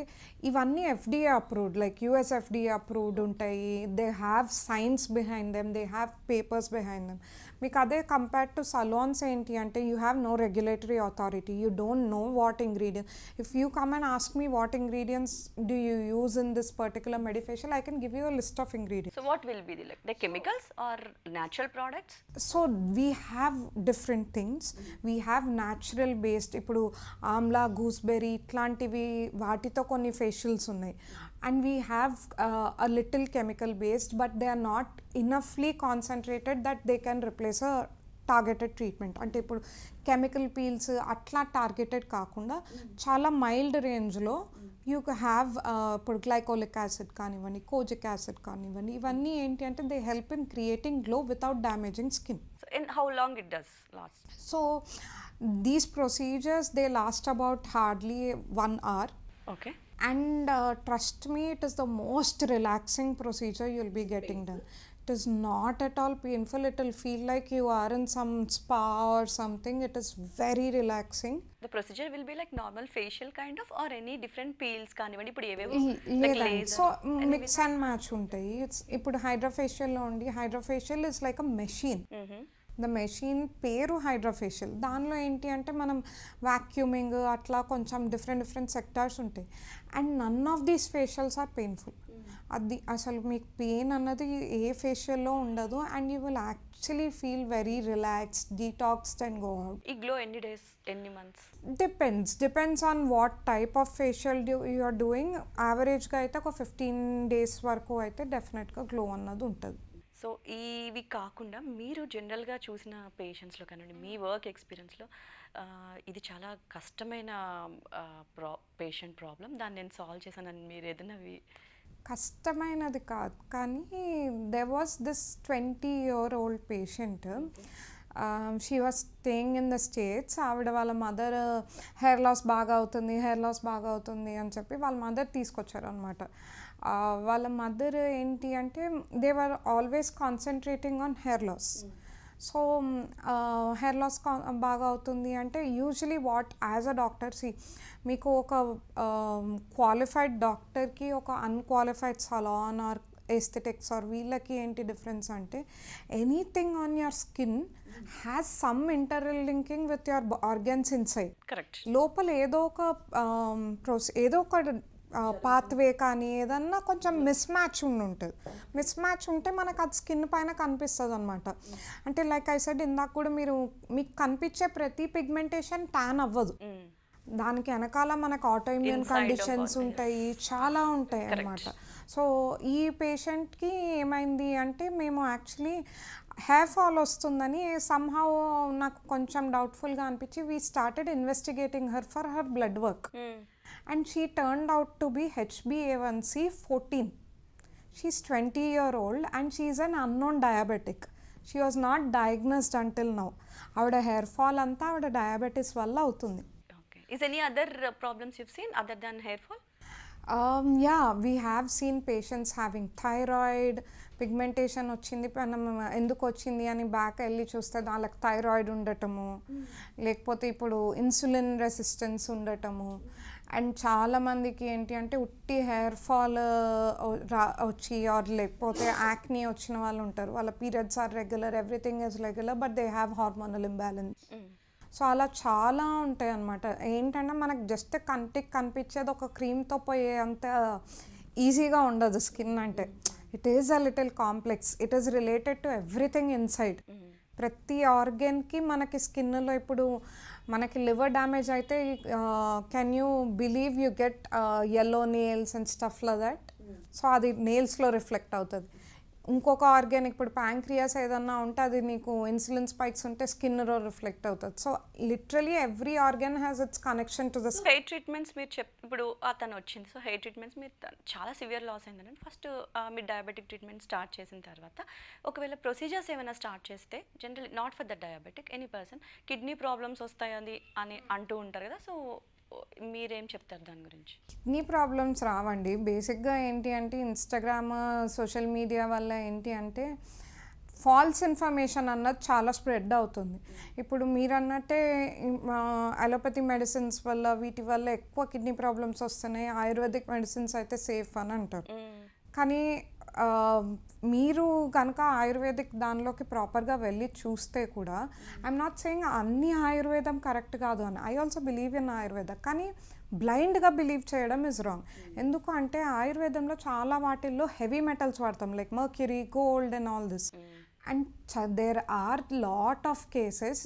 ఇవన్నీ FDA approved, like US FDA approved ఉంటాయి. They have science behind them, they have papers behind them. మీకు అదే కంపేర్డ్ టు సలాన్స్ ఏంటి అంటే you have no regulatory authority, you don't know what ingredients. If you come and ask me what ingredients do you use in this particular medifacial, I can give you a list of ingredients. So what will be the like the chemicals are natural products? So we have different things. We have natural based, ఇప్పుడు amla, gooseberry ఇట్లాంటివి వాటితో కొన్ని facials ఉన్నాయి. And we have a little chemical based, but they are not enoughly concentrated that they can replace a targeted treatment. అంటే ఇప్పుడు chemical peels అట్లా targeted కాకుండా చాలా మైల్డ్ రేంజ్లో యూ హ్యావ్ ఇప్పుడు గ్లైకోలిక్ యాసిడ్ కానివ్వండి, కోజిక్ యాసిడ్ కానివ్వండి, ఇవన్నీ ఏంటి అంటే they help in creating glow without damaging skin. And how long it does last? So these procedures, they last about hardly 1 hour. Okay. And trust me, it is the most relaxing procedure you'll be getting done. It is not at all painful. It will feel like you are in some spa or something. It is very relaxing. The procedure will be like normal facial kind of, or any different peels కానివ్వండి, ఇప్పుడు ఏవేవో లేదండి. So mix and match ఉంటాయి. ఇప్పుడు హైడ్రోఫేషియల్లో ఉండి, hydrofacial is like a machine. The machine పేరు hydrofacial. దానిలో ఏంటి అంటే మనం వాక్యూమింగ్ అట్లా కొంచెం డిఫరెంట్ సెక్టార్స్ ఉంటాయి. And none of these facials are painful. అది అసలు మీకు పెయిన్ అన్నది ఏ ఫేషియల్లో ఉండదు. And you will actually feel very relaxed, detoxed and go out. ఈ గ్లో ఎన్ని డేస్, ఎన్ని months? Depends on what type of facial you are doing. యావరేజ్గా అయితే ఒక 15 days వరకు అయితే డెఫినెట్గా గ్లో అన్నది ఉంటుంది. సో ఇవి కాకుండా మీరు జనరల్గా చూసిన పేషెంట్స్లో కానివ్వండి, మీ వర్క్ ఎక్స్పీరియన్స్లో ఇది చాలా కష్టమైన పేషెంట్ ప్రాబ్లం, దాన్ని నేను సాల్వ్ చేశానని మీరు ఏదైనా కష్టమైనది కాదు, కానీ there was this 20-year-old patient. She was staying in the states. ఆవిడ వాళ్ళ మదర్ హెయిర్ లాస్ బాగా అవుతుంది అని చెప్పి వాళ్ళ మదర్ తీసుకొచ్చారు అనమాట. వాళ్ళ మదర్ ఏంటి అంటే they were always concentrating on hair loss. So hair loss బాగా అవుతుంది అంటే usually what as a doctor, మీకు ఒక క్వాలిఫైడ్ డాక్టర్కి ఒక unqualified salon or aesthetics or వీళ్ళకి ఏంటి డిఫరెన్స్ అంటే anything on your skin has some interlinking with your organs inside. Correct. లోపల ఏదో ఒక పాత్వే కానీ ఏదన్నా కొంచెం మిస్ మ్యాచ్ ఉంటుంది. మిస్ మ్యాచ్ ఉంటే మనకు అది స్కిన్ పైన కనిపిస్తుంది అనమాట. అంటే లైక్ ఐ సెడ్ ఇందాక కూడా, మీకు కనిపించే ప్రతి పిగ్మెంటేషన్ ట్యాన్ అవ్వదు. దానికి వెనకాల మనకు ఆటోఇమ్యూన్ కండిషన్స్ ఉంటాయి, చాలా ఉంటాయి అన్నమాట. సో ఈ పేషెంట్కి ఏమైంది అంటే మేము యాక్చువల్లీ హెయిర్ ఫాల్ వస్తుందని సమ్హౌ నాకు కొంచెం డౌట్ఫుల్గా అనిపించి we started investigating her for her blood work. And she turned out to be HbA1c 14. She is 20-year-old and she is an unknown diabetic. She was not diagnosed until now. ఆవిడ hair fall అంతా ఆవిడ diabetes వల్ల అవుతుంది. Okay. Is any other problems you've seen other than hair fall? Yeah, we have seen patients having thyroid, pigmentation వచ్చింది, మనం ఎందుకు వచ్చింది అని బ్యాక్ వెళ్ళి చూస్తే వాళ్ళకి థైరాయిడ్ ఉండటము, లేకపోతే ఇప్పుడు ఇన్సులిన్ రెసిస్టెన్స్ ఉండటము. అండ్ చాలామందికి ఏంటి అంటే ఉట్టి హెయిర్ ఫాల్ వచ్చి ఆర్ లేకపోతే యాక్నీ వచ్చిన వాళ్ళు ఉంటారు. వాళ్ళ periods are regular, everything is regular, but they have hormonal imbalance. So అలా చాలా ఉంటాయి అన్నమాట. ఏంటంటే మనకు జస్ట్ కంటికి కనిపించేది ఒక క్రీమ్తో పోయే అంత ఈజీగా ఉండదు స్కిన్ అంటే. It is a little complex. It is related to everything inside. ప్రతి ఆర్గన్కి మనకి స్కిన్లో ఇప్పుడు మనకి లివర్ డ్యామేజ్ అయితే can you believe you get yellow nails and stuff like that. So అది నెయిల్స్లో రిఫ్లెక్ట్ అవుతుంది. ఇంకొక ఆర్గాన్ ఇప్పుడు ప్యాంక్రియాస్ ఏదన్నా ఉంటే అది నీకు ఇన్సులిన్ స్పైక్స్ ఉంటే స్కిన్లో రిఫ్లెక్ట్ అవుతుంది. So literally every organ has its connection to the skin. Hair treatments మీరు ఇప్పుడు అతను వచ్చింది, సో హెయిర్ ట్రీట్మెంట్స్ మీరు చాలా సివియర్ లాస్ అయిందని ఫస్ట్ మీరు డయాబెటిక్ ట్రీట్మెంట్ స్టార్ట్ చేసిన తర్వాత ఒకవేళ ప్రొసీజర్స్ ఏమైనా స్టార్ట్ చేస్తే general not for the diabetic any person kidney problems వస్తాయని అని అంటూ ఉంటారు కదా, సో మీరేం చెప్తారు దాని గురించి? కిడ్నీ ప్రాబ్లమ్స్ రావండి. బేసిక్గా ఏంటి అంటే ఇన్స్టాగ్రామ్, సోషల్ మీడియా వల్ల ఏంటి అంటే ఫాల్స్ ఇన్ఫర్మేషన్ అన్నది చాలా స్ప్రెడ్ అవుతుంది. ఇప్పుడు మీరు అన్నట్టే అలోపతి మెడిసిన్స్ వల్ల వీటి వల్ల ఎక్కువ కిడ్నీ ప్రాబ్లమ్స్ వస్తున్నాయి. ఆయుర్వేదిక్ మెడిసిన్స్ అయితే సేఫ్ అని అంటారు. కానీ మీరు కనుక ఆయుర్వేదిక్ దానిలోకి ప్రాపర్గా వెళ్ళి చూస్తే కూడా, ఐఎమ్ నాట్ సేయింగ్ అన్ని ఆయుర్వేదం కరెక్ట్ కాదు అని. I also believe in Ayurveda, కానీ బ్లైండ్గా బిలీవ్ చేయడం ఇస్ రాంగ్. ఎందుకు అంటే ఆయుర్వేదంలో చాలా వాటిల్లో హెవీ మెటల్స్ వాడతాం, like mercury, gold and all this. And there are lot of cases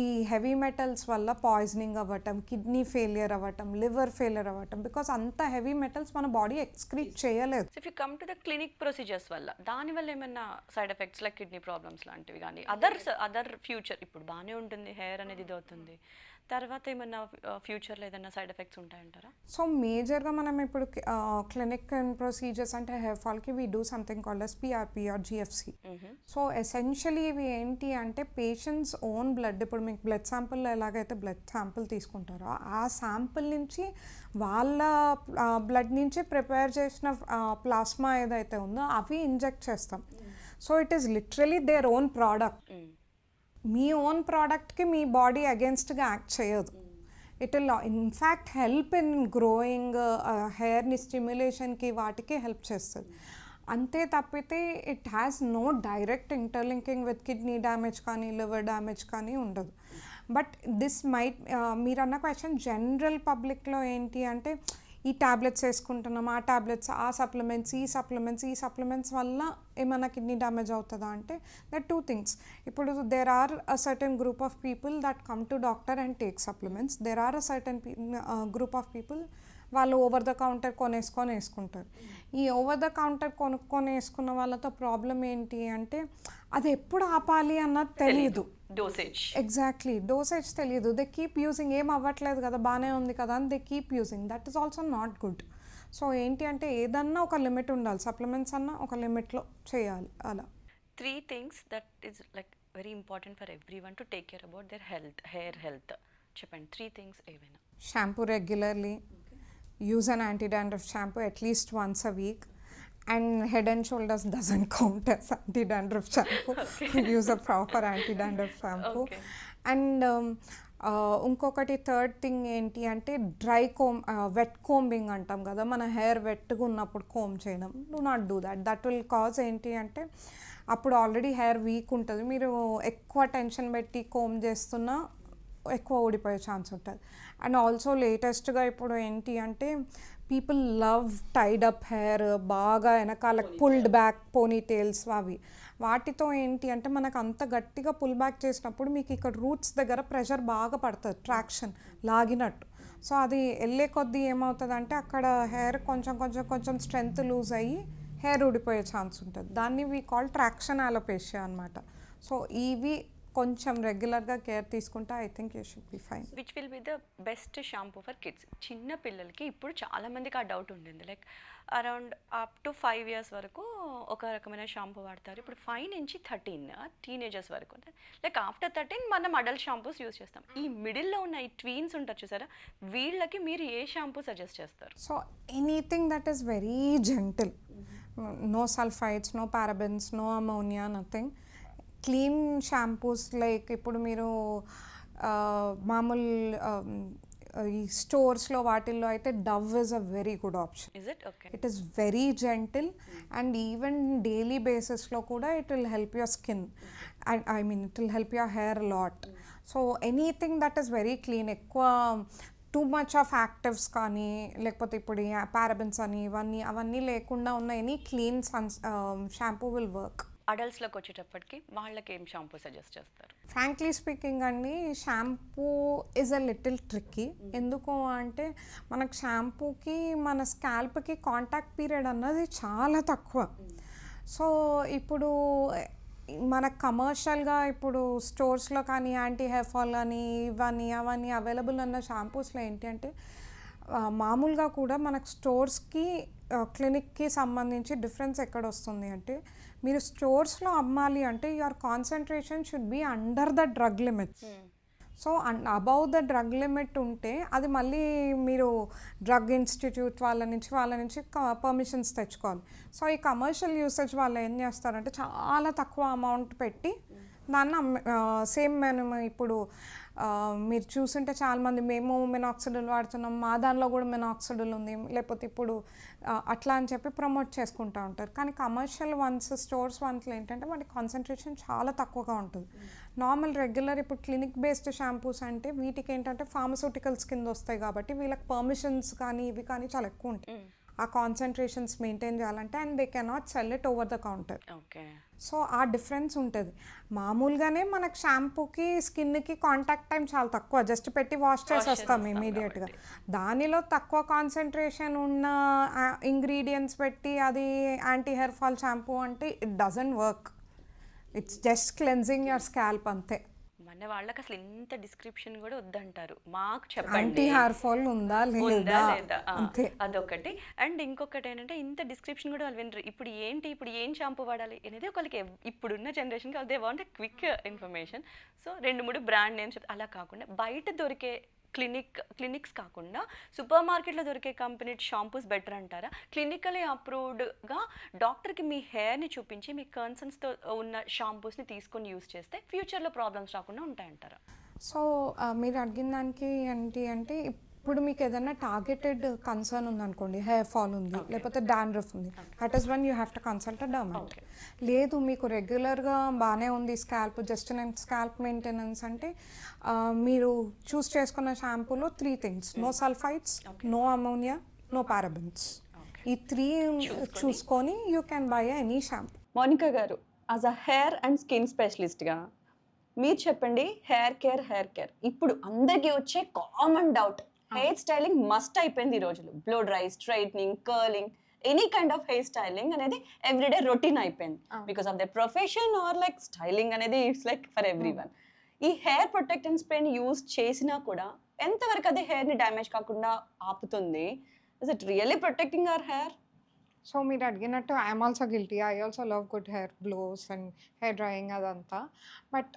ఈ హెవీ మెటల్స్ వల్ల పాయిజనింగ్ అవ్వటం, కిడ్నీ ఫెయిలియర్ అవ్వటం, లివర్ ఫెయిలియర్ అవ్వటం, బికాస్ అంత హెవీ మెటల్స్ మన బాడీ ఎక్స్క్రీట్ చేయలేదు. If you come to the clinic procedures వల్ల దానివల్ల ఏమైనా side effects like kidney problems లాంటివి కానీ అదర్ ఫ్యూచర్ ఇప్పుడు బాగానే ఉంటుంది, హెయిర్ అనేది ఇది అవుతుంది, తర్వాత ఏమన్నా ఫ్యూచర్లో ఏదైనా సైడ్ ఎఫెక్ట్స్ ఉంటాయంటారా? సో మేజర్గా మనం ఇప్పుడు క్లినిక్ అండ్ ప్రొసీజర్స్ అంటే హెయిర్ ఫాల్కి we do something called as PRP or GFC. So essentially ఇవి ఏంటి అంటే పేషెంట్స్ ఓన్ బ్లడ్, ఇప్పుడు మీకు బ్లడ్ శాంపుల్ ఎలాగైతే బ్లడ్ శాంపుల్ తీసుకుంటారో ఆ శాంపుల్ నుంచి వాళ్ళ బ్లడ్ నుంచి ప్రిపేర్ చేసిన ప్లాస్మా ఏదైతే ఉందో అవి ఇంజెక్ట్ చేస్తాం. So it is literally their own product. మీ ఓన్ ప్రోడక్ట్కి మీ బాడీ అగేన్స్ట్గా యాక్ట్ చేయదు. It will in fact help in growing, హెయిర్ని స్టిమ్యులేషన్కి వాటికి హెల్ప్ చేస్తుంది. అంతే తప్పితే it has no direct interlinking with kidney damage కానీ లివర్ డ్యామేజ్ కానీ ఉండదు. బట్ దిస్ మైట్ మీరన్న క్వశ్చన్ జనరల్ పబ్లిక్లో ఏంటి అంటే ఈ ట్యాబ్లెట్స్ వేసుకుంటున్నాం, ఆ ట్యాబ్లెట్స్, ఆ సప్లిమెంట్స్, ఈ సప్లిమెంట్స్ వల్ల ఏమైనా కిడ్నీ డ్యామేజ్ అవుతుందా అంటే దట్ టూ థింగ్స్. ఇప్పుడు there are a certain group of people that come to doctor and take supplements. There are a certain group of people వాళ్ళు ఓవర్ ద కౌంటర్ వేసుకుంటారు. ఈ over the counter వేసుకున్న వాళ్ళతో problem ఏంటి అంటే అది ఎప్పుడు ఆపాలి అన్నది తెలియదు. డోసేజ్, ఎగ్జాక్ట్లీ డోసేజ్ తెలియదు. దే కీప్ యూజింగ్, ఏం అవ్వట్లేదు కదా, బాగానే ఉంది కదా అని they keep using. That is also not good. So ఏంటి అంటే ఏదన్నా ఒక లిమిట్ ఉండాలి, సప్లిమెంట్స్ అన్నా ఒక లిమిట్లో చేయాలి. అలా 3 things that is like very important for everyone to take care about their health, hair health. చెప్పండి 3 things ఏవైనా. Shampoo regularly, use an anti-dandruff shampoo at least once a week, and Head and Shoulders doesn't count as anti-dandruff shampoo. Use a proper anti-dandruff shampoo. Okay. And ఇంకొకటి third thing ఏంటి అంటే dry come, wet combing అంటాం కదా, మన hair వెట్గా ఉన్నప్పుడు come చేయడం. Do not do that. That will cause ఏంటి అంటే అప్పుడు ఆల్రెడీ హెయిర్ వీక్ ఉంటుంది, మీరు ఎక్కువ టెన్షన్ పెట్టి కోమ్ చేస్తున్నా ఎక్కువ ఊడిపోయే ఛాన్స్ ఉంటుంది. అండ్ ఆల్సో లేటెస్ట్గా ఇప్పుడు ఏంటి అంటే people love tied up hair, బాగా వెనకాల పుల్డ్ బ్యాక్ పోనీ టైల్స్, అవి వాటితో ఏంటి అంటే మనకు అంత గట్టిగా పుల్ బ్యాక్ చేసినప్పుడు మీకు ఇక్కడ రూట్స్ దగ్గర ప్రెషర్ బాగా పడుతుంది, ట్రాక్షన్ లాగినట్టు. సో అది వెళ్ళే కొద్దీ ఏమవుతుంది అంటే అక్కడ హెయిర్ కొంచెం స్ట్రెంగ్త్ లూజ్ అయ్యి హెయిర్ ఊడిపోయే ఛాన్స్ ఉంటుంది. దాన్ని వీ కాల్ ట్రాక్షన్ అలోపేషియా అనమాట. సో ఇవి కొంచెం రెగ్యులర్గా కేర్ తీసుకుంటే I think you should be fine. Which will be the best shampoo for kids? చిన్న పిల్లలకి ఇప్పుడు చాలా మందికి ఆ డౌట్ ఉండింది. Like around up to 5 years వరకు ఒక రకమైన షాంపూ వాడతారు. ఇప్పుడు 5 నుంచి 13 టీనేజర్స్ వరకు. లైక్ ఆఫ్టర్ 13 మనం అడల్ట్ షాంపూస్ యూస్ చేస్తాం. ఈ మిడిల్లో ఉన్న ఈ ట్వీన్స్ ఉంటారు చూసారా, వీళ్ళకి మీరు ఏ షాంపూ సజెస్ట్ చేస్తారు? So anything that is very gentle, no sulphides, no parabens, no ammonia, nothing. Clean shampoos like ఇప్పుడు మీరు మామూలు ఈ స్టోర్స్లో వాటిల్లో అయితే Dove is a very good option. Is it okay? It is very gentle and even daily బేసిస్లో కూడా it will help your skin and I mean it will help your hair lot. So anything that is very clean, ఎక్కువ two much of actives కానీ లేకపోతే ఇప్పుడు parabens అని అవన్నీ లేకుండా ఉన్న any clean shampoo will work. అడల్ట్స్లోకి వచ్చేటప్పటికి వాళ్ళకి ఏం షాంపూ సజెస్ట్ చేస్తారు? ఫ్రాంక్లీ స్పీకింగ్ అండి, shampoo is a little tricky. ఎందుకు అంటే మనకు షాంపూకి మన స్కాల్ప్కి కాంటాక్ట్ పీరియడ్ అన్నది చాలా తక్కువ. సో ఇప్పుడు మనకు కమర్షియల్గా ఇప్పుడు స్టోర్స్లో కానీ యాంటీ హెయిర్ ఫాల్ అని అవన్నీ అవైలబుల్ ఉన్న షాంపూస్లో ఏంటి అంటే మామూలుగా కూడా మనకు స్టోర్స్కి క్లినిక్కి సంబంధించి డిఫరెన్స్ ఎక్కడ వస్తుంది అంటే, మీరు స్టోర్స్లో అమ్మాలి అంటే your concentration should be under the drug limit. So above the drug limit ఉంటే అది మళ్ళీ మీరు డ్రగ్ ఇన్స్టిట్యూట్ వాళ్ళ నుంచి పర్మిషన్స్ తెచ్చుకోవాలి. సో ఈ కమర్షియల్ యూసేజ్ వాళ్ళు ఏం చేస్తారంటే చాలా తక్కువ అమౌంట్ పెట్టి దాన్ని సేమ్ మనం ఇప్పుడు మీరు చూస్తుంటే చాలామంది మేము మినాక్సిడిల్ వాడుతున్నాం, మా దానిలో కూడా మినాక్సిడిల్ ఉంది, లేకపోతే ఇప్పుడు అట్లా అని చెప్పి ప్రమోట్ చేసుకుంటూ ఉంటారు. కానీ కమర్షియల్ స్టోర్స్ వన్స్లో ఏంటంటే వాటి కాన్సన్ట్రేషన్ చాలా తక్కువగా ఉంటుంది. నార్మల్ రెగ్యులర్ ఇప్పుడు క్లినిక్ బేస్డ్ షాంపూస్ అంటే వీటికి ఏంటంటే ఫార్మస్యూటికల్స్ కింద వస్తాయి కాబట్టి వీళ్ళకి పర్మిషన్స్ కానీ ఇవి కానీ చాలా ఎక్కువ ఉంటాయి ఆ కాన్సన్ట్రేషన్స్ మెయింటైన్ చేయాలంటే, and they cannot sell it over the counter. Okay. So ఆ డిఫరెన్స్ ఉంటుంది. మామూలుగానే మనకు షాంపూకి స్కిన్కి కాంటాక్ట్ టైం చాలా తక్కువ, జస్ట్ పెట్టి వాష్ చేసేస్తాం ఇమీడియట్గా. దానిలో తక్కువ కాన్సన్ట్రేషన్ ఉన్న ఇంగ్రీడియంట్స్ పెట్టి అది యాంటీ హెయిర్ ఫాల్ షాంపూ అంటే it doesn't work. It's just cleansing your scalp అంతే. మన వాళ్ళకి అసలు ఇంత డిస్క్రిప్షన్ కూడా వద్దంటారు. మాకు చెప్పండి యాంటీ హెయిర్ ఫాల్ ఉందా లేదా అదొకటి. అండ్ ఇంకొకటి ఏంటంటే ఇంత డిస్క్రిప్షన్ కూడా వాళ్ళు వినరు. ఇప్పుడు ఏం షాంపూ వాడాలి అనేది ఒకరికి ఇప్పుడున్న జనరేషన్కి అదే want quick information. So 2-3 brand names అలా కాకుండా బయట దొరికే క్లినిక్స్ కాకుండా సూపర్ మార్కెట్లో దొరికే కంపెనీ షాంపూస్ బెటర్ అంటారా? క్లినికలీ అప్రూవ్డ్గా డాక్టర్కి మీ హెయిర్ని చూపించి మీ కన్సర్న్స్తో ఉన్న షాంపూస్ని తీసుకొని యూస్ చేస్తే ఫ్యూచర్లో ప్రాబ్లమ్స్ రాకుండా ఉంటాయంటారా? సో మీరు అడిగిన దానికి ఏంటి అంటే, ఇప్పుడు మీకు ఏదైనా టార్గెటెడ్ కన్సర్న్ ఉందనుకోండి, హెయిర్ ఫాల్ ఉంది లేకపోతే డాండ్రఫ్ ఉంది, that is one you have to consult a dermat. లేదు మీకు రెగ్యులర్గా బాగానే ఉంది స్కాల్ప్, జస్ట్ నేను స్కాల్ప్ మెయింటెనెన్స్ అంటే మీరు చూస్ చేసుకున్న షాంపూలో 3 things: no sulphides, no ammonia, no parabens. ఈ 3 చూసుకొని you can buy any shampoo. Monika గారు, as a hair and skin స్పెషలిస్ట్గా మీరు చెప్పండి, హెయిర్ కేర్ ఇప్పుడు అందరికీ వచ్చే common doubt, hair styling must అయిపోయింది ఈ రోజులు. Blow dry, straightening, curling, any kind of hair styling అనేది ఎవ్రీడే రొటీన్ అయిపోయింది because of the profession or like styling అనేది it's like for every one. ఈ హెయిర్ ప్రొటెక్టెంట్ స్ప్రేని యూజ్ చేసినా కూడా ఎంతవరకు అది హెయిర్ని డ్యామేజ్ కాకుండా ఆపుతుంది? Is it really protecting our hair? So మీరు అడిగినట్టు I'm also guilty. I also love good hair blows and hair drying అదంతా. బట్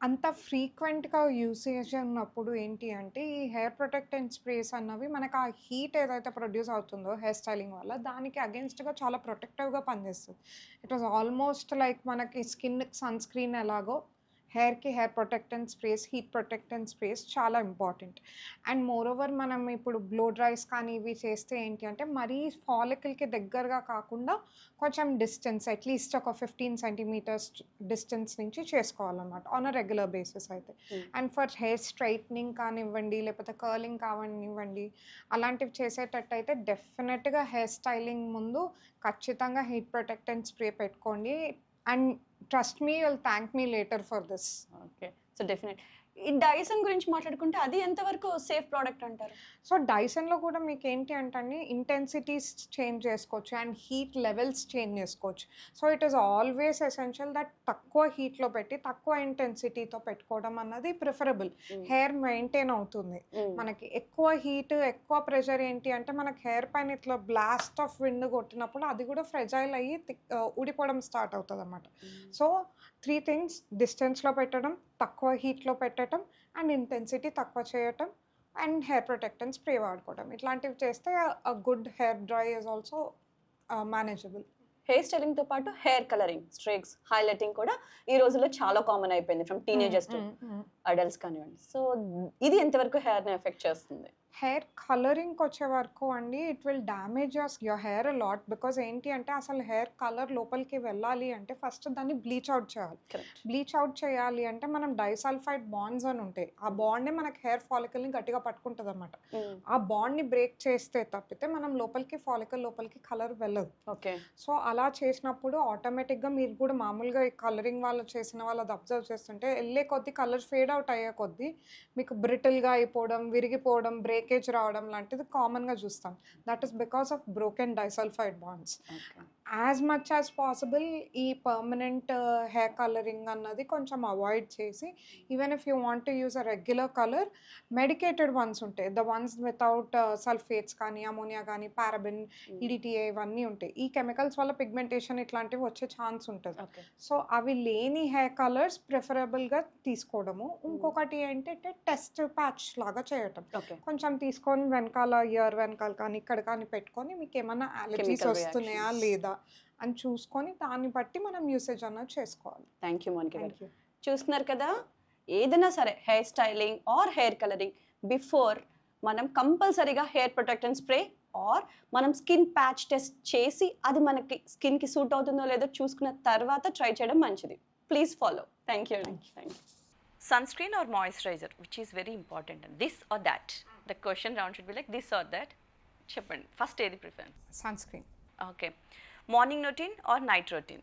అంత ఫ్రీక్వెంట్గా యూసేజ్ ఉన్నప్పుడు ఏంటి అంటే ఈ హెయిర్ ప్రొటెక్టెంట్ స్ప్రేస్ అన్నవి మనకు ఆ హీట్ ఏదైతే ప్రొడ్యూస్ అవుతుందో హెయిర్ స్టైలింగ్ వల్ల దానికి అగెన్స్ట్గా చాలా ప్రొటెక్టివ్గా పనిచేస్తుంది. ఇట్ వాజ్ ఆల్మోస్ట్ లైక్ మనకి స్కిన్కి సన్ స్క్రీన్ ఎలాగో హెయిర్కి hair protectant sprays, heat protectant sprays చాలా ఇంపార్టెంట్. అండ్ మోర్ ఓవర్ మనం ఇప్పుడు బ్లో డ్రైస్ కానీ ఇవి చేస్తే ఏంటి అంటే మరీ ఫాలికల్కి దగ్గరగా కాకుండా కొంచెం డిస్టెన్స్, అట్లీస్ట్ ఒక 15 centimeters డిస్టెన్స్ నుంచి చేసుకోవాలన్నమాట ఆన్ అ రెగ్యులర్ బేసిస్ అయితే. అండ్ ఫర్ హెయిర్ స్ట్రైట్నింగ్ కానివ్వండి లేకపోతే కర్లింగ్ కానివ్వండి అలాంటివి చేసేటట్టు అయితే డెఫినెట్గా హెయిర్ స్టైలింగ్ ముందు ఖచ్చితంగా హీట్ ప్రొటెక్టెంట్ స్ప్రే పెట్టుకోండి. And trust me, will thank me later for this. Okay. So definite ఈ డైసన్ గురించి మాట్లాడుకుంటే అది ఎంతవరకు సేఫ్ ప్రోడక్ట్ అంటారు? సో డైసన్‌లో కూడా మీకేంటి అంటే ఇంటెన్సిటీస్ చేంజ్ చేసుకోవచ్చు అండ్ హీట్ లెవెల్స్ చేంజ్ చేసుకోవచ్చు. So it is always essential that తక్కువ హీట్‌లో పెట్టి, తక్కువ ఇంటెన్సిటీతో పెట్టుకోవడం అన్నది ప్రిఫరబుల్. హెయిర్ మెయింటైన్ అవుతుంది. మనకి ఎక్కువ హీట్, ఎక్కువ ప్రెషర్ ఏంటి అంటే మనకి హెయిర్ పైన ఇట్లా బ్లాస్ట్ ఆఫ్ విండ్ కొట్టినప్పుడు అది కూడా ఫ్రెజైల్ అయ్యి ఊడిపోవడం స్టార్ట్ అవుతదనమాట. సో 3 థింగ్స్ డిస్టెన్స్‌లో పెట్టడం, తక్కువ హీట్‌లో పెట్టడం అండ్ ఇంటెన్సిటీ తక్కువ చేయటం అండ్ హెయిర్ ప్రొటెక్టెంట్ స్ప్రే వాడుకోవడం. ఇట్లాంటివి చేస్తే good hair dry is also manageable. Hair స్టైలింగ్‌తో పాటు హెయిర్ కలరింగ్, స్ట్రేక్స్, హైలైటింగ్ కూడా ఈ రోజుల్లో చాలా కామన్ అయిపోయింది. ఫ్రమ్ టీనేజర్స్ టు అడల్ట్స్ కానివ్వండి. సో ఇది ఎంతవరకు హెయిర్‌ని ఎఫెక్ట్ చేస్తుంది? హెయిర్ కలరింగ్‌కి వచ్చే వరకు అండి it will damage your hair a lot. Because ఏంటి అంటే అసలు హెయిర్ కలర్ లోపలికి వెళ్ళాలి అంటే ఫస్ట్ దాన్ని బ్లీచ్ అవుట్ చేయాలి. కరెక్ట్. బ్లీచ్ అవుట్ చేయాలి అంటే మనం డైసల్ఫైడ్ బాండ్స్ అని ఉంటాయి. ఆ బాండే మనకి హెయిర్ ఫాలికల్ని గట్టిగా పట్టుకుంటుంది అనమాట. ఆ బాండ్ని బ్రేక్ చేస్తే తప్పితే మనం లోపలికి ఫాలికల్ లోపలికి కలర్ వెళ్ళదు. ఓకే. సో అలా చేసినప్పుడు ఆటోమేటిక్గా మీరు కూడా మామూలుగా ఈ కలరింగ్ వాళ్ళు చేసిన వాళ్ళది అబ్జర్వ్ చేస్తుంటే వెళ్ళే కొద్దీ కలర్ ఫేడ్ అవుట్ అయ్యే కొద్దీ మీకు బ్రిటిల్గా అయిపోవడం, విరిగిపోవడం, బ్రేకేజ్ రావడం లాంటిది కామన్గా చూస్తాం. That is because of broken disulphide bonds. As much as possible ఈ పర్మనెంట్ హెయిర్ కలరింగ్ అన్నది కొంచెం అవాయిడ్ చేసి even if you want to use a regular colour, medicated once ఉంటాయి. ద వన్స్ వితౌట్ సల్ఫేట్స్ కానీ, అమోనియా కానీ, paraben, EDTA ఇవన్నీ ఉంటాయి. ఈ కెమికల్స్ వల్ల పిగ్మెంటేషన్ ఇట్లాంటివి వచ్చే ఛాన్స్ ఉంటుంది. ఓకే. సో అవి లేని హెయిర్ కలర్స్ ప్రిఫరబుల్గా తీసుకోవడము. ఇంకొకటి ఏంటంటే టెస్ట్ ప్యాచ్ లాగా చేయటం. ఓకే. కొంచెం తీసుకొని వెనకాల ఇయర్ వెనకాల కానీ ఇక్కడ కానీ పెట్టుకొని మీకు ఏమన్నా అలర్జీస్ Chemical వస్తున్నాయా reactions. లేదా అని చూసుకొని దాన్ని బట్టి మనం యూసేజ్ అన్నది చేసుకోవాలి. థ్యాంక్ యూ మోనికా గారు. Thank you. చూస్తున్నారు కదా, ఏదైనా సరే hair styling or hair colouring before మనం కంపల్సరీగా హెయిర్ ప్రొటెక్టెంట్ స్ప్రే ఆర్ మనం స్కిన్ ప్యాచ్ టెస్ట్ చేసి అది మనకి స్కిన్కి సూట్ అవుతుందో లేదో చూసుకున్న తర్వాత ట్రై చేయడం మంచిది. Please follow. థ్యాంక్ యూ అండి. Thank you. Sunscreen or moisturizer, which is very important. This or that. The question round should be like this or that. చెప్పండి ఫస్ట్ ఏది preference? Sunscreen. Okay. Morning routine or night routine?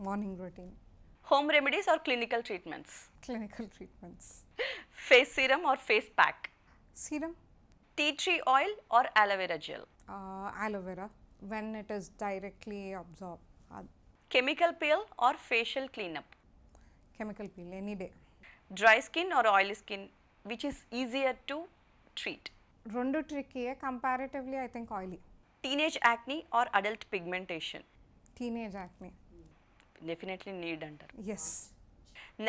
Morning routine. Home remedies or clinical treatments? Clinical treatments. Face serum or face pack? Serum. Tea tree oil or aloe vera gel? Aloe vera when it is directly absorb. Chemical peel or facial cleanup? Chemical peel any day. Dry skin or oily skin, which is easier to treat? రెండు ట్రిక్కీయే. Comparatively I think oily. Teenage acne or adult pigmentation? Teenage acne. Definitely need అంటారు. Yes.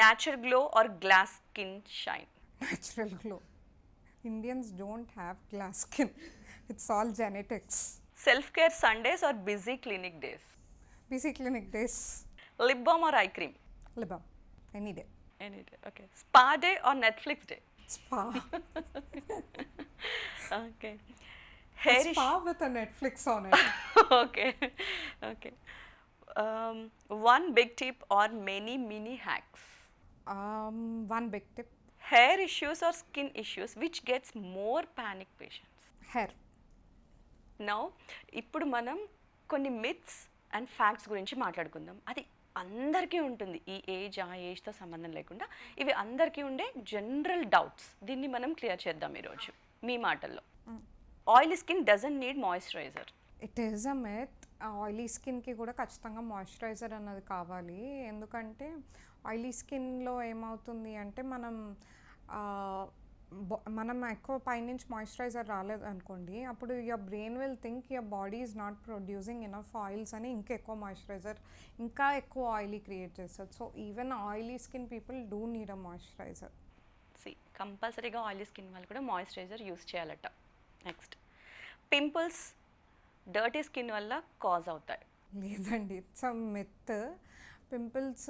Natural glow or glass skin shine? Natural glow. Indians don't have glass skin. It's all genetics. Self care Sundays or busy clinic days? Busy clinic days. Lip balm or eye cream? Lip balm. Any day. Any day. Okay. Spa day or Netflix day? Spa. Okay. A hair spa with a Netflix on it. Okay. Okay. One big tip or many mini hacks? One big tip. Hair issues or skin issues which gets more panic patients? Hair. Now ఇప్పుడు మనం కొన్ని myths and facts గురించి మాట్లాడుకుందాం. అది అందరికీ ఉంటుంది. ఈ age ఆ ఏజ్తో సంబంధం లేకుండా ఇవి అందరికీ ఉండే జనరల్ డౌట్స్. దీన్ని మనం క్లియర్ చేద్దాం ఈరోజు మీ మాటల్లో. Oily skin doesn't need moisturiser. It is a myth. Oily స్కిన్కి కూడా ఖచ్చితంగా మాయిశ్చరైజర్ అన్నది కావాలి. ఎందుకంటే ఆయిలీ స్కిన్లో ఏమవుతుంది అంటే మనం ఎక్కువ పైనుంచి మాయిశ్చరైజర్ రాలేదు అనుకోండి, అప్పుడు your brain will think your body is not producing enough oils అని ఇంకా ఎక్కువ మాయిశ్చరైజర్, ఇంకా ఎక్కువ ఆయిలీ క్రియేట్ చేస్తారు. So even oily skin people do need a moisturiser. కంపల్సరీగా ఆయిలీ స్కిన్ వాళ్ళు కూడా మాయిశ్చరైజర్ యూస్ చేయాలట. నెక్స్ట్, పింపుల్స్ డర్టీ స్కిన్ వల్ల కాజ్ అవుతాయి? లేదండి, it's a myth. Pimples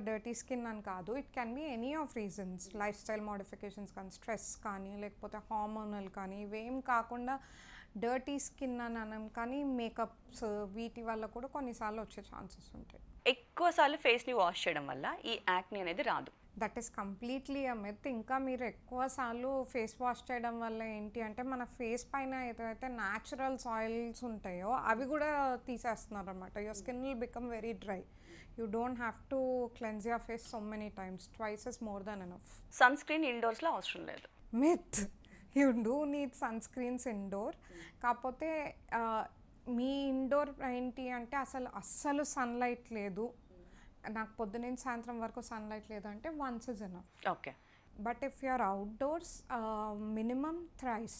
dirty skin అని కాదు. It can be any of reasons. Lifestyle modifications కానీ, స్ట్రెస్ కానీ, లేకపోతే హార్మోనల్ కానీ, ఇవేం కాకుండా డర్టీ స్కిన్ అని అనం కానీ మేకప్స్ వీటి వల్ల కూడా కొన్నిసార్లు వచ్చే ఛాన్సెస్ ఉంటాయి. ఎక్కువసార్లు ఫేస్ని వాష్ చేయడం వల్ల ఈ యాక్ని అనేది రాదు. That is completely a myth. ఇంకా మీరు ఎక్కువసార్లు ఫేస్ వాష్ చేయడం వల్ల ఏంటి అంటే మన ఫేస్ పైన ఏదైతే న్యాచురల్ సాయిల్స్ ఉంటాయో అవి కూడా తీసేస్తున్నారు అనమాట. Your skin will become very dry. You don't have to cleanse your face so many times, twice is more than enough. Sunscreen ఇండోర్స్లో అవసరం లేదు. Myth, you do need sunscreens indoor. కాకపోతే మీ ఇండోర్ ఏంటి అంటే అస్సలు sunlight లేదు, నాకు పొద్దున్న సాయంత్రం వరకు సన్లైట్ లేదంటే once is enough. Okay. But if you're outdoors minimum thrice,